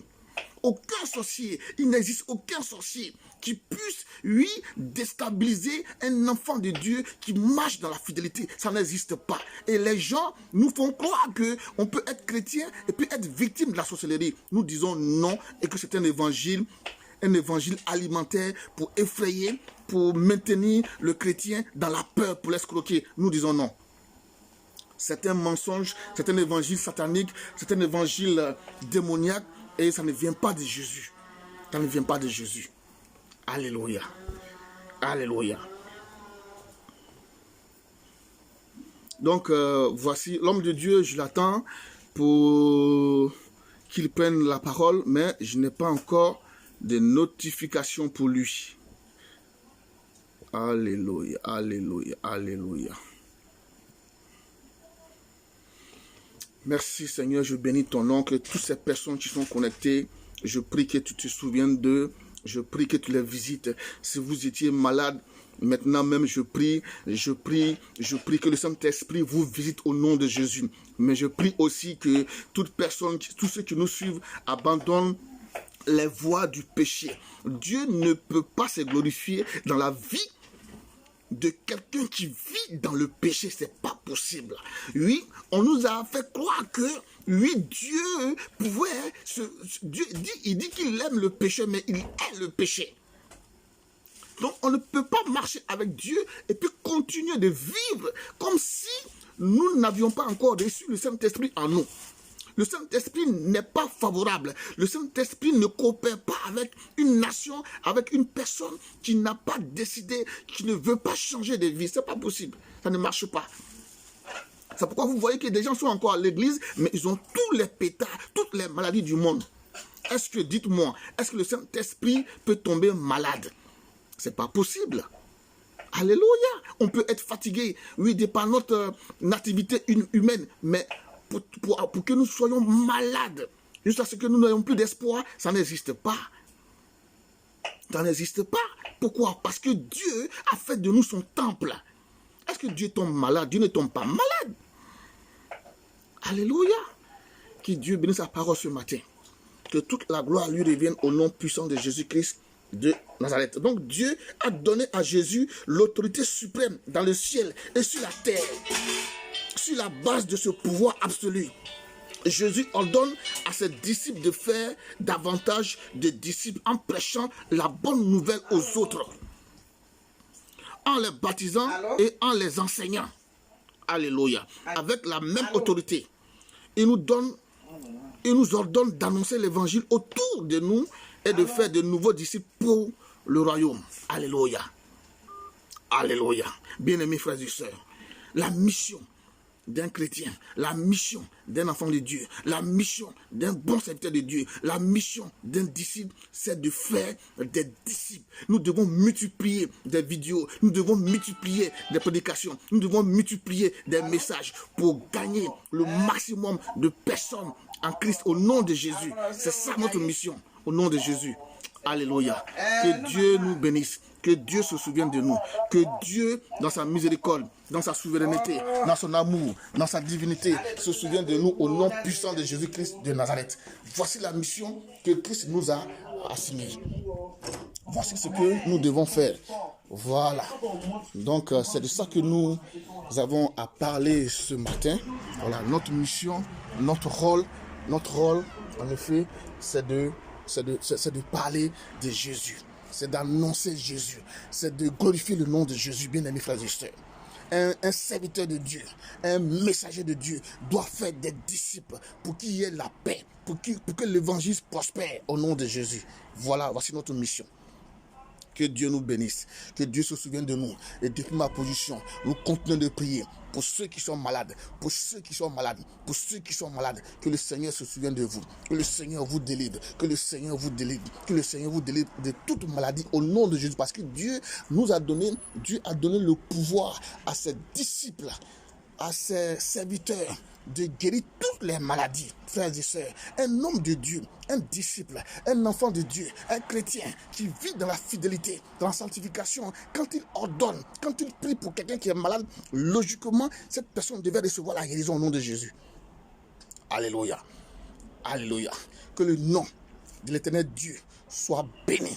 Aucun sorcier, il n'existe aucun sorcier qui puisse, lui, déstabiliser un enfant de Dieu qui marche dans la fidélité. Ça n'existe pas. Et les gens nous font croire qu'on peut être chrétien et puis être victime de la sorcellerie. Nous disons non et que c'est un évangile alimentaire pour effrayer, pour maintenir le chrétien dans la peur, pour l'escroquer. Nous disons non. C'est un mensonge, c'est un évangile satanique, c'est un évangile démoniaque. Et ça ne vient pas de Jésus. Ça ne vient pas de Jésus. Alléluia. Alléluia. Donc, voici l'homme de Dieu, je l'attends pour qu'il prenne la parole, mais je n'ai pas encore de notification pour lui. Alléluia, alléluia, alléluia. Merci Seigneur, je bénis ton nom, que toutes ces personnes qui sont connectées, je prie que tu te souviennes d'eux, je prie que tu les visites. Si vous étiez malade, maintenant même je prie que le Saint-Esprit vous visite au nom de Jésus. Mais je prie aussi que toute personne, tous ceux qui nous suivent, abandonnent les voies du péché. Dieu ne peut pas se glorifier dans la vie de quelqu'un qui vit dans le péché, c'est pas possible. Oui, on nous a fait croire que oui, Dieu pouvait, il dit qu'il aime le péché, mais il est le péché. Donc on ne peut pas marcher avec Dieu et puis continuer de vivre comme si nous n'avions pas encore reçu le Saint-Esprit en nous. Le Saint-Esprit n'est pas favorable. Le Saint-Esprit ne coopère pas avec une nation, avec une personne qui n'a pas décidé, qui ne veut pas changer de vie. C'est pas possible. Ça ne marche pas. C'est pourquoi vous voyez que des gens sont encore à l'église, mais ils ont tous les pétards, toutes les maladies du monde. Est-ce que, dites-moi, est-ce que le Saint-Esprit peut tomber malade? C'est pas possible. Alléluia. On peut être fatigué, oui, de par notre nativité humaine, mais pour que nous soyons malades, jusqu'à ce que nous n'ayons plus d'espoir, ça n'existe pas. Ça n'existe pas. Pourquoi? Parce que Dieu a fait de nous son temple. Est-ce que Dieu tombe malade? Dieu ne tombe pas malade. Alléluia. Que Dieu bénisse sa parole ce matin. Que toute la gloire lui revienne au nom puissant de Jésus-Christ de Nazareth. Donc Dieu a donné à Jésus l'autorité suprême dans le ciel et sur la terre. Sur la base de ce pouvoir absolu, Jésus ordonne à ses disciples de faire davantage de disciples en prêchant la bonne nouvelle aux autres, en les baptisant et en les enseignant. Alléluia. Avec la même autorité. Il nous ordonne d'annoncer l'évangile autour de nous est de faire de nouveaux disciples pour le royaume. Alléluia. Alléluia. Bien-aimés frères et sœurs, la mission d'un chrétien, la mission d'un enfant de Dieu, la mission d'un bon serviteur de Dieu, la mission d'un disciple, c'est de faire des disciples. Nous devons multiplier des vidéos, nous devons multiplier des prédications, nous devons multiplier des messages pour gagner le maximum de personnes en Christ au nom de Jésus. C'est ça notre mission, au nom de Jésus. Alléluia. Que Dieu nous bénisse. Que Dieu se souvienne de nous. Que Dieu, dans sa miséricorde, dans sa souveraineté, dans son amour, dans sa divinité, se souvienne de nous au nom puissant de Jésus-Christ de Nazareth. Voici la mission que Christ nous a assignée. Voici ce que nous devons faire. Voilà. Donc, c'est de ça que nous avons à parler ce matin. Voilà, notre mission, notre rôle, en effet, c'est de parler de Jésus. C'est d'annoncer Jésus. C'est de glorifier le nom de Jésus, bien-aimés frères et sœurs. Un serviteur de Dieu, un messager de Dieu doit faire des disciples pour qu'il y ait la paix, pour que l'évangile prospère au nom de Jésus. Voilà, voici notre mission. Que Dieu nous bénisse, que Dieu se souvienne de nous. Et depuis ma position, nous continuons de prier pour ceux qui sont malades, pour ceux qui sont malades, pour ceux qui sont malades. Que le Seigneur se souvienne de vous, que le Seigneur vous délivre, que le Seigneur vous délivre, que le Seigneur vous délivre de toute maladie au nom de Jésus. Parce que Dieu a donné le pouvoir à ses disciples, à ses serviteurs, de guérir toutes les maladies, frères et sœurs. Un homme de Dieu, un disciple, un enfant de Dieu, un chrétien qui vit dans la fidélité, dans la sanctification, quand il ordonne, quand il prie pour quelqu'un qui est malade, logiquement, cette personne devait recevoir la guérison au nom de Jésus. Alléluia. Alléluia. Que le nom de l'éternel Dieu soit béni.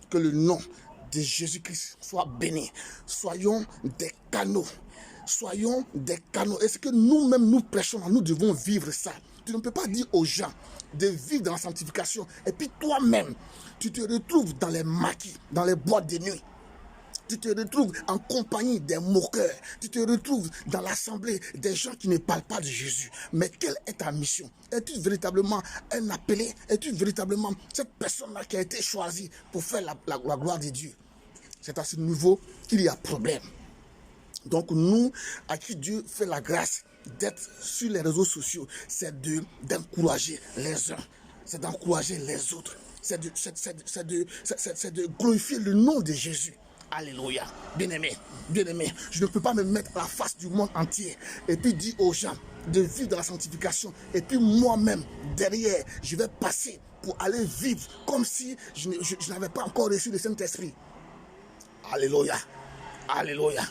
Que le nom de Jésus-Christ soit béni. Soyons des canaux. Soyons des canaux. Et ce que nous-mêmes nous prêchons, nous devons vivre ça. Tu ne peux pas dire aux gens de vivre dans la sanctification et puis toi-même, tu te retrouves dans les maquis, dans les boîtes de nuit. Tu te retrouves en compagnie des moqueurs. Tu te retrouves dans l'assemblée des gens qui ne parlent pas de Jésus. Mais quelle est ta mission? Es-tu véritablement un appelé? Es-tu véritablement cette personne-là qui a été choisie pour faire la gloire de Dieu? C'est à ce niveau qu'il y a problème. Donc nous, à qui Dieu fait la grâce d'être sur les réseaux sociaux, c'est d'encourager les uns, c'est d'encourager les autres, c'est de glorifier le nom de Jésus. Alléluia. Bien-aimé, je ne peux pas me mettre à la face du monde entier et puis dire aux gens de vivre dans la sanctification et puis moi-même, derrière, je vais passer pour aller vivre comme si je n'avais pas encore reçu le Saint-Esprit. Alléluia. Alléluia.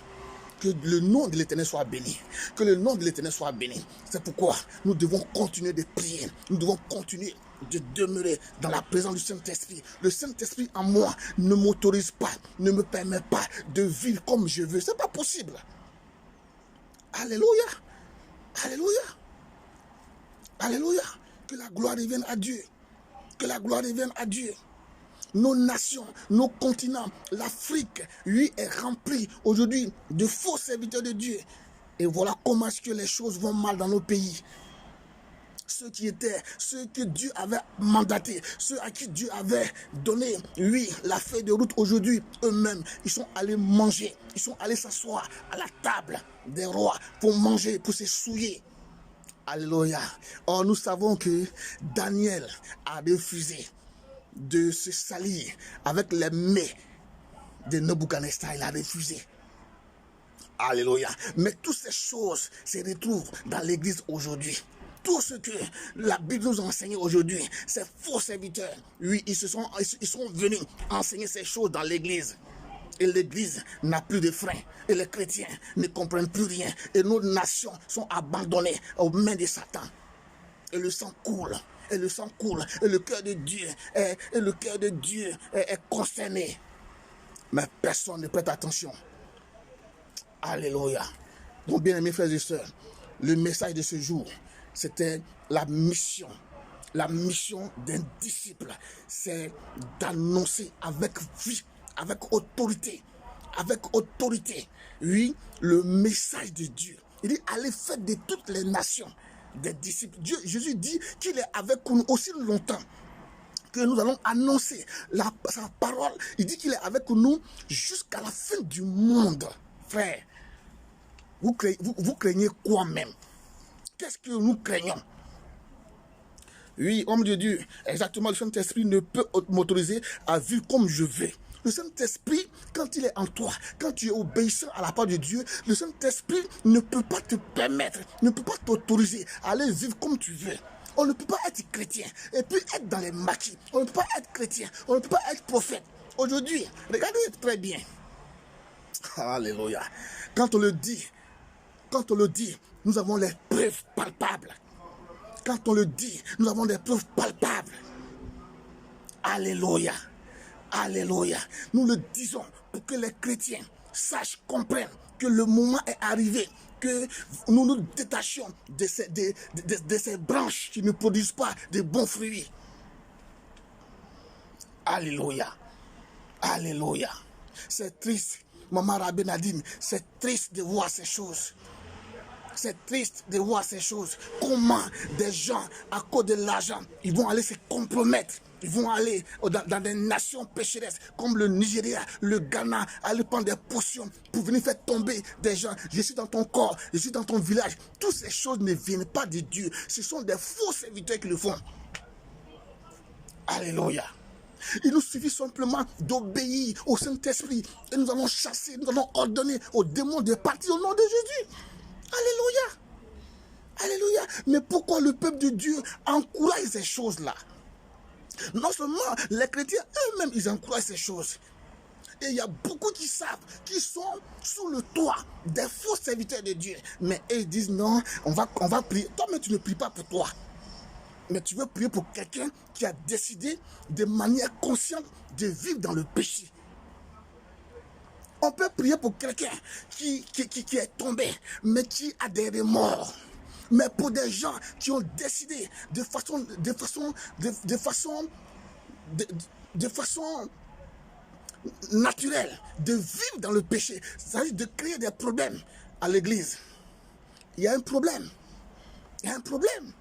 Que le nom de l'Éternel soit béni. Que le nom de l'Éternel soit béni. C'est pourquoi nous devons continuer de prier. Nous devons continuer de demeurer dans la présence du Saint-Esprit. Le Saint-Esprit en moi ne m'autorise pas, ne me permet pas de vivre comme je veux. C'est pas possible. Alléluia. Alléluia. Alléluia. Que la gloire revienne à Dieu. Que la gloire revienne à Dieu. Nos nations, nos continents, l'Afrique, lui, est remplie aujourd'hui de faux serviteurs de Dieu. Et voilà comment est-ce que les choses vont mal dans nos pays. Ceux que Dieu avait mandatés, ceux à qui Dieu avait donné, oui, la feuille de route aujourd'hui, eux-mêmes, ils sont allés manger, ils sont allés s'asseoir à la table des rois pour manger, pour se souiller. Alléluia. Or, nous savons que Daniel a refusé de se salir avec les mets de Nebuchadnezzar. Il a refusé. Alléluia. Mais toutes ces choses se retrouvent dans l'église aujourd'hui. Tout ce que la Bible nous enseigne aujourd'hui, ces faux serviteurs, oui, ils sont venus enseigner ces choses dans l'église. Et l'église n'a plus de frein. Et les chrétiens ne comprennent plus rien. Et nos nations sont abandonnées aux mains de Satan. Et le sang coule. Et le sang coule. Et le cœur de Dieu est concerné. Mais personne ne prête attention. Alléluia. Donc, bien aimés frères et sœurs, le message de ce jour, c'était la mission. La mission d'un disciple, c'est d'annoncer avec vie, avec autorité, oui, le message de Dieu. Il dit, allez faire de toutes les nations des disciples. Jésus dit qu'il est avec nous aussi longtemps que nous allons annoncer sa parole. Il dit qu'il est avec nous jusqu'à la fin du monde. Frère, vous craignez quoi même? Qu'est-ce que nous craignons? Oui, homme de Dieu, exactement, le Saint-Esprit ne peut m'autoriser à vivre comme je veux. Le Saint-Esprit, quand il est en toi, quand tu es obéissant à la parole de Dieu, le Saint-Esprit ne peut pas te permettre, ne peut pas t'autoriser à aller vivre comme tu veux. On ne peut pas être chrétien et puis être dans les maquis. On ne peut pas être chrétien, on ne peut pas être prophète. Aujourd'hui, regardez très bien. Alléluia. Quand on le dit, nous avons les preuves palpables. Quand on le dit, nous avons des preuves palpables. Alléluia. Alléluia. Nous le disons pour que les chrétiens sachent, comprennent que le moment est arrivé, que nous nous détachions de ces branches qui ne produisent pas de bons fruits. Alléluia. Alléluia. C'est triste, Maman Rabbi Nadine, c'est triste de voir ces choses. C'est triste de voir ces choses. Comment des gens, à cause de l'argent, ils vont aller se compromettre. Ils vont aller dans des nations pécheresses comme le Nigeria, le Ghana, aller prendre des potions pour venir faire tomber des gens. Je suis dans ton corps, je suis dans ton village. Toutes ces choses ne viennent pas de Dieu. Ce sont des faux serviteurs qui le font. Alléluia. Il nous suffit simplement d'obéir au Saint-Esprit et nous allons chasser, nous allons ordonner aux démons de partir au nom de Jésus. Alléluia. Alléluia. Mais pourquoi le peuple de Dieu encourage ces choses-là? Non seulement les chrétiens eux-mêmes, ils encouragent ces choses. Et il y a beaucoup qui savent, qui sont sous le toit des faux serviteurs de Dieu. Mais ils disent non, on va prier. Toi, mais tu ne pries pas pour toi. Mais tu veux prier pour quelqu'un qui a décidé de manière consciente de vivre dans le péché. On peut prier pour quelqu'un qui est tombé, mais qui a des remords. Mais pour des gens qui ont décidé de façon naturelle de vivre dans le péché, c'est-à-dire de créer des problèmes à l'église. Il y a un problème. Il y a un problème.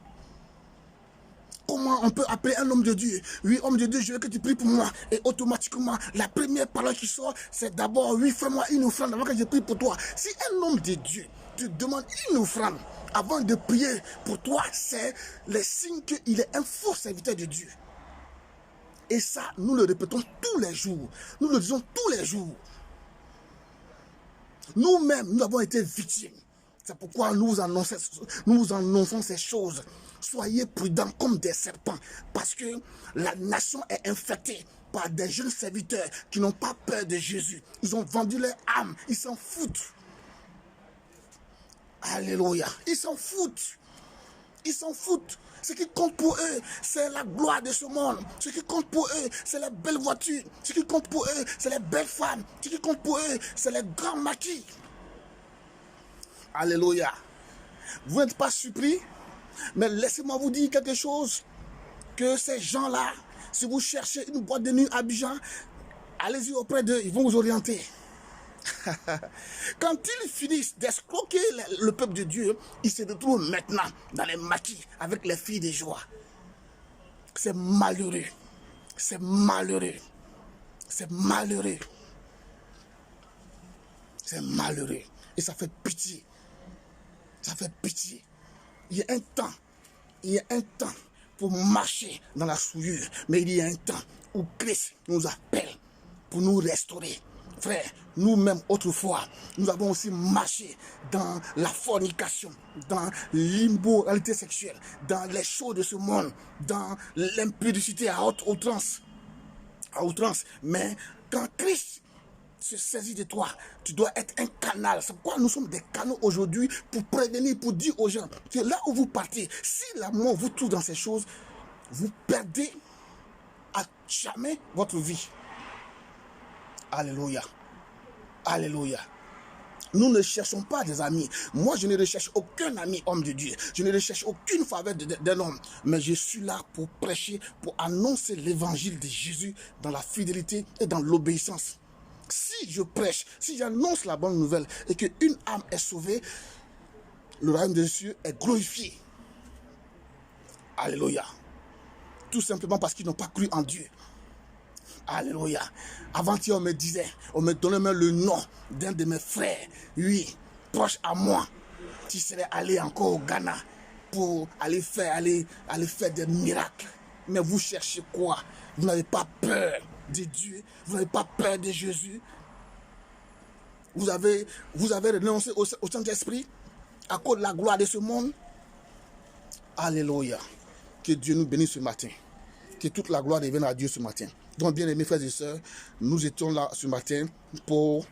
Comment on peut appeler un homme de Dieu? Oui, homme de Dieu, je veux que tu pries pour moi. Et automatiquement, la première parole qui sort, c'est d'abord, oui, fais-moi une offrande avant que je prie pour toi. Si un homme de Dieu te demande une offrande avant de prier pour toi, c'est le signe qu'il est un faux serviteur de Dieu. Et ça, nous le répétons tous les jours. Nous le disons tous les jours. Nous-mêmes, nous avons été victimes. C'est pourquoi nous annonçons ces choses. Soyez prudents comme des serpents, parce que la nation est infectée par des jeunes serviteurs qui n'ont pas peur de Jésus. Ils ont vendu leur âme, ils s'en foutent. Alléluia, ils s'en foutent. Ils s'en foutent. Ce qui compte pour eux, c'est la gloire de ce monde. Ce qui compte pour eux, c'est les belles voitures. Ce qui compte pour eux, c'est les belles femmes. Ce qui compte pour eux, c'est les grands maquis. Alléluia. Vous n'êtes pas surpris, mais laissez-moi vous dire quelque chose. Que ces gens-là, si vous cherchez une boîte de nuit à Abidjan, allez-y auprès d'eux, ils vont vous orienter. Quand ils finissent d'escroquer le peuple de Dieu, ils se retrouvent maintenant dans les maquis avec les filles de joie. C'est malheureux. C'est malheureux. C'est malheureux. C'est malheureux. Et ça fait pitié. Ça fait pitié. Il y a un temps pour marcher dans la souillure, mais il y a un temps où Christ nous appelle pour nous restaurer. Frère, nous-mêmes autrefois, nous avons aussi marché dans la fornication, dans l'immoralité sexuelle, dans les choses de ce monde, dans l'impudicité à outrance. Mais quand Christ se saisit de toi, tu dois être un canal. C'est pourquoi nous sommes des canaux aujourd'hui pour prévenir, pour dire aux gens que là où vous partez, si la mort vous trouve dans ces choses, vous perdez à jamais votre vie. Alléluia. Alléluia. Nous ne cherchons pas des amis. Moi, je ne recherche aucun ami homme de Dieu. Je ne recherche aucune faveur d'un homme. Mais je suis là pour prêcher, pour annoncer l'évangile de Jésus dans la fidélité et dans l'obéissance. Si je prêche, si j'annonce la bonne nouvelle et qu'une âme est sauvée, le royaume des cieux est glorifié. Alléluia. Tout simplement parce qu'ils n'ont pas cru en Dieu. Alléluia. Avant-hier, on me donnait même le nom d'un de mes frères, oui, proche à moi, qui serait allé encore au Ghana pour aller faire des miracles. Mais vous cherchez quoi? Vous n'avez pas peur de Dieu, vous n'avez pas peur de Jésus. Vous avez renoncé au Saint-Esprit à cause de la gloire de ce monde. Alléluia. Que Dieu nous bénisse ce matin. Que toute la gloire revienne à Dieu ce matin. Donc, bien aimés frères et sœurs, nous étions là ce matin pour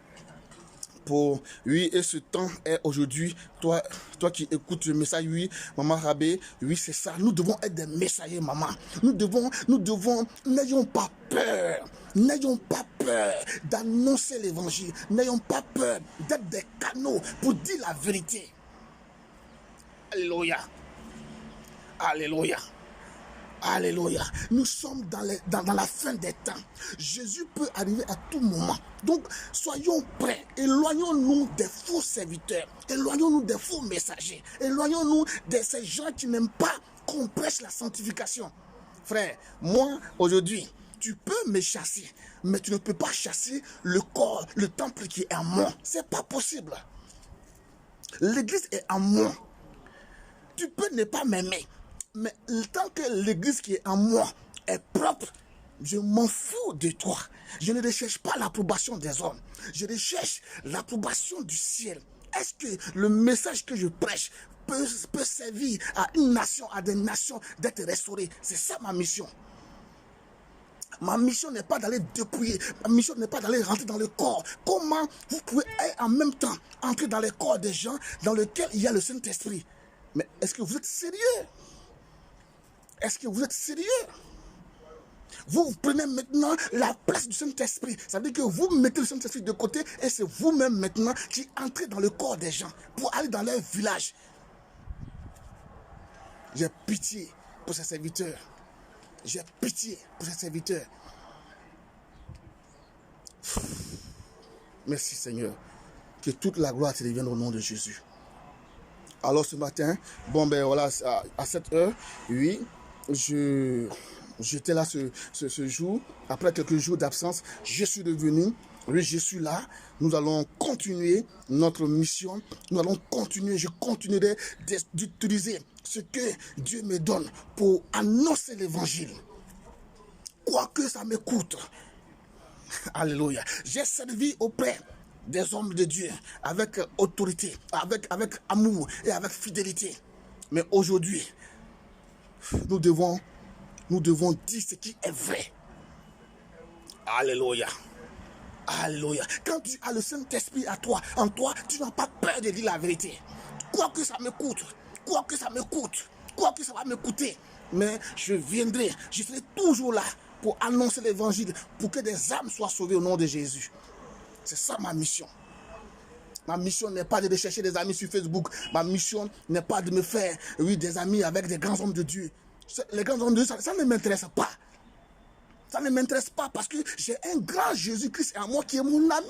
oui, et ce temps est aujourd'hui, toi qui écoutes le message, oui, maman Rabé, oui, c'est ça, nous devons être des messagers, maman. Nous devons, n'ayons pas peur d'annoncer l'évangile, n'ayons pas peur d'être des canaux pour dire la vérité. Alléluia. Alléluia. Alléluia. Nous sommes dans la fin des temps. Jésus peut arriver à tout moment. Donc, soyons prêts. Éloignons-nous des faux serviteurs. Éloignons-nous des faux messagers. Éloignons-nous de ces gens qui n'aiment pas qu'on prêche la sanctification. Frère, moi, aujourd'hui, tu peux me chasser, mais tu ne peux pas chasser le corps, le temple qui est en moi. C'est pas possible. L'église est en moi. Tu peux ne pas m'aimer. Mais tant que l'église qui est en moi est propre, je m'en fous de toi. Je ne recherche pas l'approbation des hommes. Je recherche l'approbation du ciel. Est-ce que le message que je prêche peut servir à une nation, à des nations d'être restaurées? C'est ça ma mission. Ma mission n'est pas d'aller dépouiller. Ma mission n'est pas d'aller rentrer dans le corps. Comment vous pouvez en même temps entrer dans le corps des gens dans lesquels il y a le Saint-Esprit? Mais est-ce que vous êtes sérieux? Est-ce que vous êtes sérieux? Vous prenez maintenant la place du Saint-Esprit. Ça veut dire que vous mettez le Saint-Esprit de côté et c'est vous-même maintenant qui entrez dans le corps des gens pour aller dans leur village. J'ai pitié pour ces serviteurs. J'ai pitié pour ces serviteurs. Merci Seigneur. Que toute la gloire te revienne au nom de Jésus. Alors ce matin, bon ben voilà, à 7 heures, oui, j'étais là ce jour. Après quelques jours d'absence, je suis revenu. Oui, je suis là. Nous allons continuer notre mission. Nous allons continuer. Je continuerai d'utiliser ce que Dieu me donne pour annoncer l'évangile. Quoi que ça me coûte. Alléluia. J'ai servi auprès des hommes de Dieu avec autorité, avec amour et avec fidélité. Mais aujourd'hui, nous devons dire ce qui est vrai. Alléluia. Alléluia. Quand tu as le Saint-Esprit en toi, tu n'as pas peur de dire la vérité. Quoi que ça me coûte, quoi que ça va me coûter. Mais je serai toujours là pour annoncer l'évangile, pour que des âmes soient sauvées au nom de Jésus. C'est ça ma mission. Ma mission n'est pas de rechercher des amis sur Facebook. Ma mission n'est pas de me faire, oui, des amis avec des grands hommes de Dieu. Les grands hommes de Dieu, ça ne m'intéresse pas. Ça ne m'intéresse pas parce que j'ai un grand Jésus-Christ en moi qui est mon ami.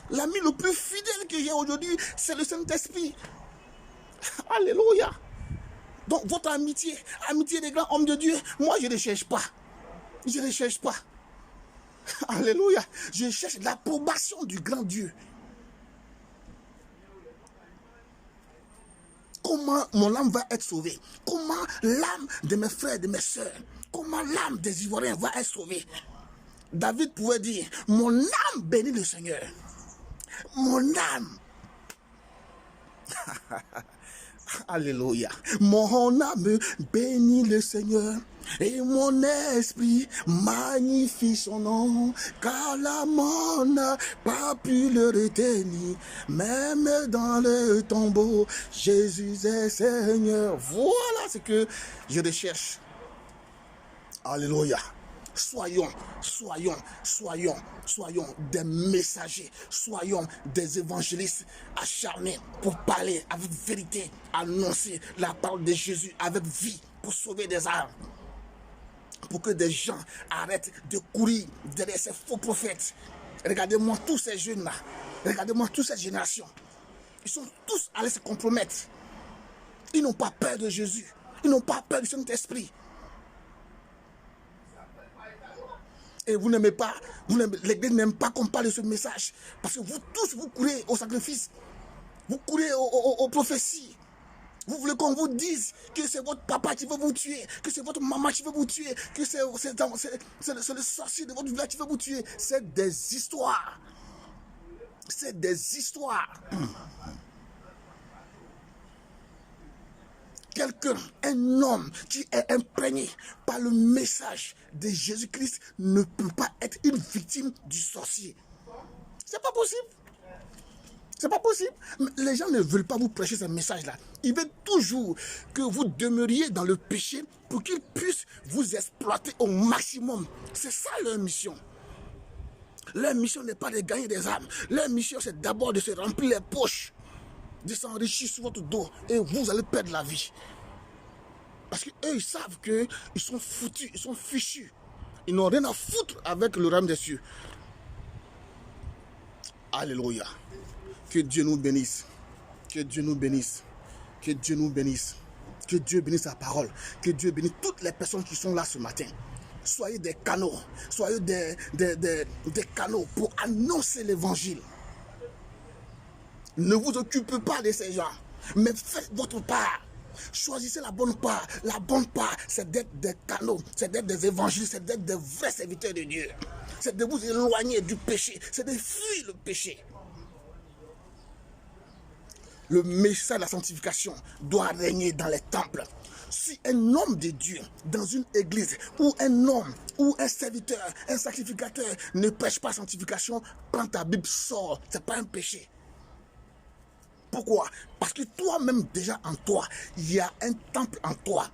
L'ami le plus fidèle que j'ai aujourd'hui, c'est le Saint-Esprit. Alléluia. Donc votre amitié des grands hommes de Dieu, moi je ne cherche pas. Je ne cherche pas. Alléluia. Je cherche l'approbation du grand Dieu. Comment mon âme va être sauvée? Comment l'âme de mes frères et de mes soeurs, comment l'âme des Ivoiriens va être sauvée? David pouvait dire, mon âme bénit le Seigneur. Mon âme. Alléluia. Mon âme bénit le Seigneur. Et mon esprit magnifie son nom, car la mort n'a pas pu le retenir. Même dans le tombeau, Jésus est Seigneur. Voilà ce que je recherche. Alléluia. Soyons des messagers, soyons des évangélistes acharnés pour parler avec vérité, annoncer la parole de Jésus avec vie pour sauver des âmes. Pour que des gens arrêtent de courir derrière ces faux prophètes. Regardez-moi tous ces jeunes-là. Regardez-moi toute cette génération. Ils sont tous allés se compromettre. Ils n'ont pas peur de Jésus. Ils n'ont pas peur du Saint-Esprit. Et vous n'aimez pas, l'Église n'aime pas qu'on parle de ce message. Parce que vous tous, vous courez au sacrifice. Vous courez aux prophéties. Vous voulez qu'on vous dise que c'est votre papa qui veut vous tuer, que c'est votre maman qui veut vous tuer, que c'est le sorcier de votre village qui veut vous tuer. C'est des histoires. C'est des histoires. Quelqu'un, un homme qui est imprégné par le message de Jésus-Christ ne peut pas être une victime du sorcier. C'est pas possible. C'est pas possible. Les gens ne veulent pas vous prêcher ce message-là. Ils veulent toujours que vous demeuriez dans le péché pour qu'ils puissent vous exploiter au maximum. C'est ça leur mission. Leur mission n'est pas de gagner des âmes. Leur mission, c'est d'abord de se remplir les poches, de s'enrichir sur votre dos, et vous allez perdre la vie. Parce qu'eux, ils savent qu'ils sont foutus, ils sont fichus. Ils n'ont rien à foutre avec le royaume des cieux. Alléluia. Que Dieu nous bénisse. Que Dieu nous bénisse. Que Dieu nous bénisse. Que Dieu bénisse sa parole. Que Dieu bénisse toutes les personnes qui sont là ce matin. Soyez des canaux. Soyez des canaux pour annoncer l'évangile. Ne vous occupez pas de ces gens, mais faites votre part. Choisissez la bonne part. La bonne part, c'est d'être des canaux, c'est d'être des évangiles, c'est d'être des vrais serviteurs de Dieu. C'est de vous éloigner du péché, c'est de fuir le péché. Le message de la sanctification doit régner dans les temples. Si un homme de Dieu dans une église, ou un homme, ou un serviteur, un sacrificateur ne prêche pas la sanctification, prends ta Bible, sors, c'est pas un péché. Pourquoi? Parce que toi-même, déjà en toi, il y a un temple en toi.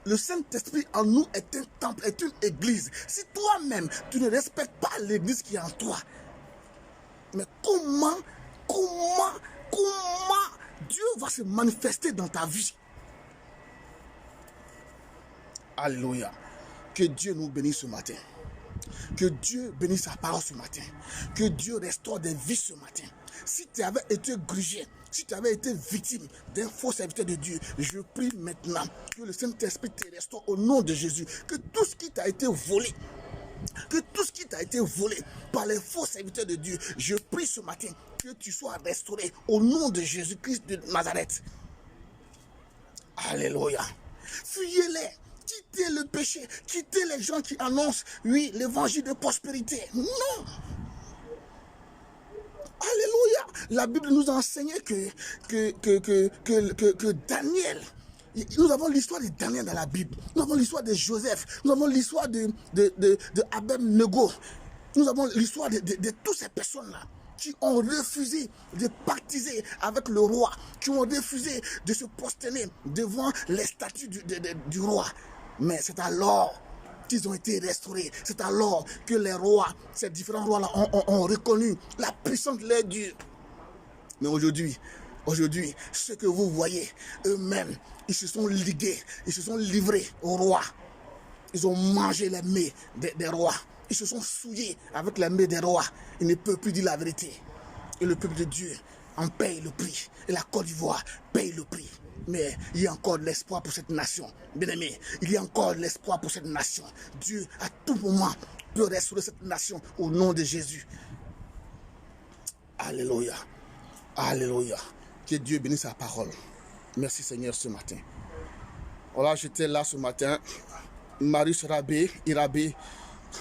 Le Saint-Esprit en nous est un temple, est une église. Si toi-même, tu ne respectes pas l'église qui est en toi, mais comment Dieu va se manifester dans ta vie? Alléluia. Que Dieu nous bénisse ce matin. Que Dieu bénisse sa parole ce matin. Que Dieu restaure des vies ce matin. Si tu avais été grugé, si tu avais été victime d'un faux serviteur de Dieu, je prie maintenant que le Saint-Esprit te restaure au nom de Jésus. Que tout ce qui t'a été volé, par les faux serviteurs de Dieu, je prie ce matin que tu sois restauré au nom de Jésus-Christ de Nazareth. Alléluia. Fuyez-les. Quittez le péché. Quittez les gens qui annoncent, oui, l'évangile de prospérité. Non. Alléluia. La Bible nous a enseigné que Daniel, nous avons l'histoire de Daniel dans la Bible. Nous avons l'histoire de Joseph. Nous avons l'histoire de Abed-Nego. Nous avons l'histoire de toutes ces personnes-là qui ont refusé de pactiser avec le roi, qui ont refusé de se prosterner devant les statues du roi. Mais c'est alors qu'ils ont été restaurés. C'est alors que les rois, ces différents rois-là, ont reconnu la puissance de leur Dieu. Mais aujourd'hui, ce que vous voyez, eux-mêmes, ils se sont ligués, ils se sont livrés aux rois. Ils ont mangé les mets des rois. Ils se sont souillés avec les mets des rois. Ils ne peuvent plus dire la vérité. Et le peuple de Dieu en paye le prix. Et la Côte d'Ivoire paye le prix. Mais il y a encore de l'espoir pour cette nation. Bien-aimé, il y a encore de l'espoir pour cette nation. Dieu, à tout moment, peut restaurer cette nation au nom de Jésus. Alléluia. Alléluia. Que Dieu bénisse sa parole. Merci Seigneur ce matin. Voilà, j'étais là ce matin. Marius Rabé, Irabé,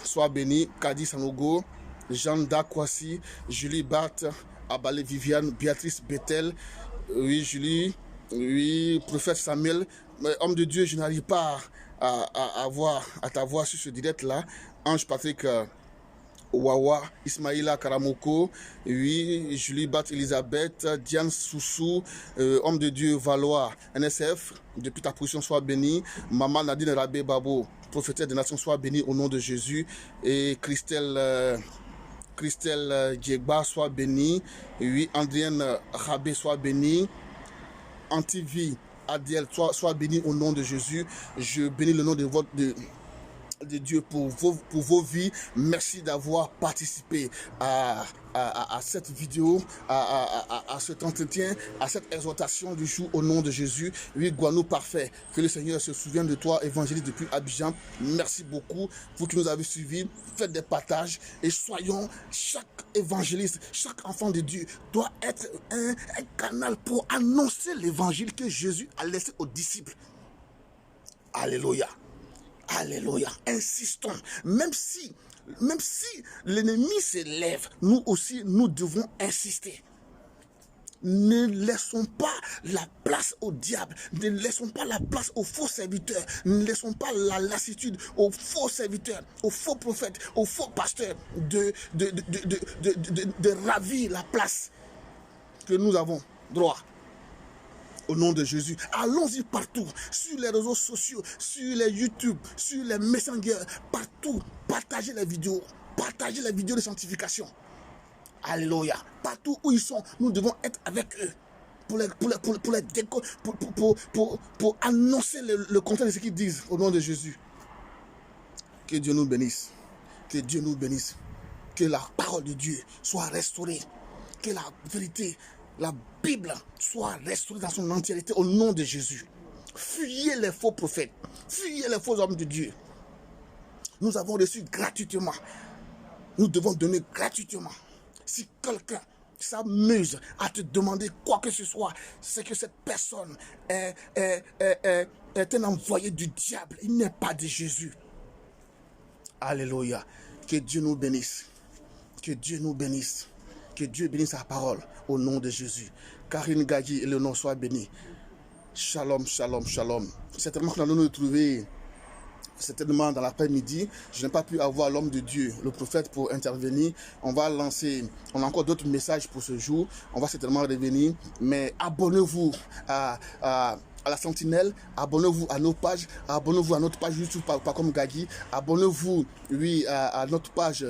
sois béni. Kadi Sanogo, Jean Dakwasi, Julie Bat, Abalé Viviane, Béatrice Bethel. Oui, Julie. Oui, prophète Samuel. Mais homme de Dieu, je n'arrive pas à t'avoir sur ce direct-là. Ange Patrick Wawa, Ismaïla Karamoko, oui, Julie Bat Elisabeth, Diane Soussou, homme de Dieu Valois, NSF, depuis ta position, sois béni. Maman Nadine Rabé Babo, prophétesse des nations, sois béni au nom de Jésus. Et Christelle Djegba, sois béni. Oui, Andrienne Rabé, sois béni. Antivie Adiel, sois béni au nom de Jésus. Je bénis le nom de de Dieu pour vos vies. Merci d'avoir participé à cette vidéo, à cet entretien, à cette exhortation du jour au nom de Jésus. Oui, Guanou parfait. Que le Seigneur se souvienne de toi, évangéliste depuis Abidjan. Merci beaucoup. Vous qui nous avez suivis, faites des partages et soyons, chaque évangéliste, chaque enfant de Dieu doit être un canal pour annoncer l'évangile que Jésus a laissé aux disciples. Alléluia. Alléluia. Insistons. Même si l'ennemi s'élève, nous aussi, nous devons insister. Ne laissons pas la place au diable. Ne laissons pas la place aux faux serviteurs. Ne laissons pas la lassitude aux faux serviteurs, aux faux prophètes, aux faux pasteurs de ravir la place que nous avons droit. Au nom de Jésus, allons-y partout, sur les réseaux sociaux, sur les YouTube, sur les Messenger, partout. Partagez les vidéos de sanctification. Alléluia. Partout où ils sont, nous devons être avec eux pour annoncer le contraire de ce qu'ils disent au nom de Jésus. Que Dieu nous bénisse. Que Dieu nous bénisse. Que la parole de Dieu soit restaurée. Que la vérité, la Bible soit restaurée dans son entièreté au nom de Jésus. Fuyez les faux prophètes, fuyez les faux hommes de Dieu. Nous avons reçu gratuitement. Nous devons donner gratuitement. Si quelqu'un s'amuse à te demander quoi que ce soit, c'est que cette personne est un envoyé du diable. Il n'est pas de Jésus. Alléluia. Que Dieu nous bénisse. Que Dieu nous bénisse. Que Dieu bénisse sa parole au nom de Jésus. Karine Gagui et le nom soit béni. Shalom, shalom, shalom. Certainement que nous allons nous retrouver certainement dans l'après-midi. Je n'ai pas pu avoir l'homme de Dieu, le prophète, pour intervenir. On va lancer, on a encore d'autres messages pour ce jour. On va certainement revenir. Mais abonnez-vous à la Sentinelle, abonnez-vous à nos pages, abonnez-vous à notre page YouTube par comme Gagui, abonnez-vous, oui, à notre page,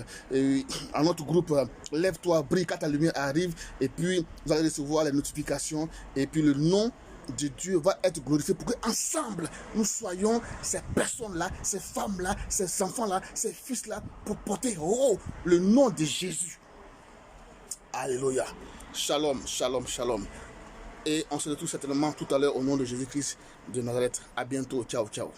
à notre groupe Lève-toi, brille, quand ta lumière arrive, et puis vous allez recevoir les notifications, et puis le nom de Dieu va être glorifié pour qu'ensemble nous soyons ces personnes-là, ces femmes-là, ces enfants-là, ces fils-là, pour porter le nom de Jésus. Alléluia. Shalom, shalom, shalom. Et on se retrouve certainement tout à l'heure au nom de Jésus-Christ de Nazareth. À bientôt. Ciao, ciao.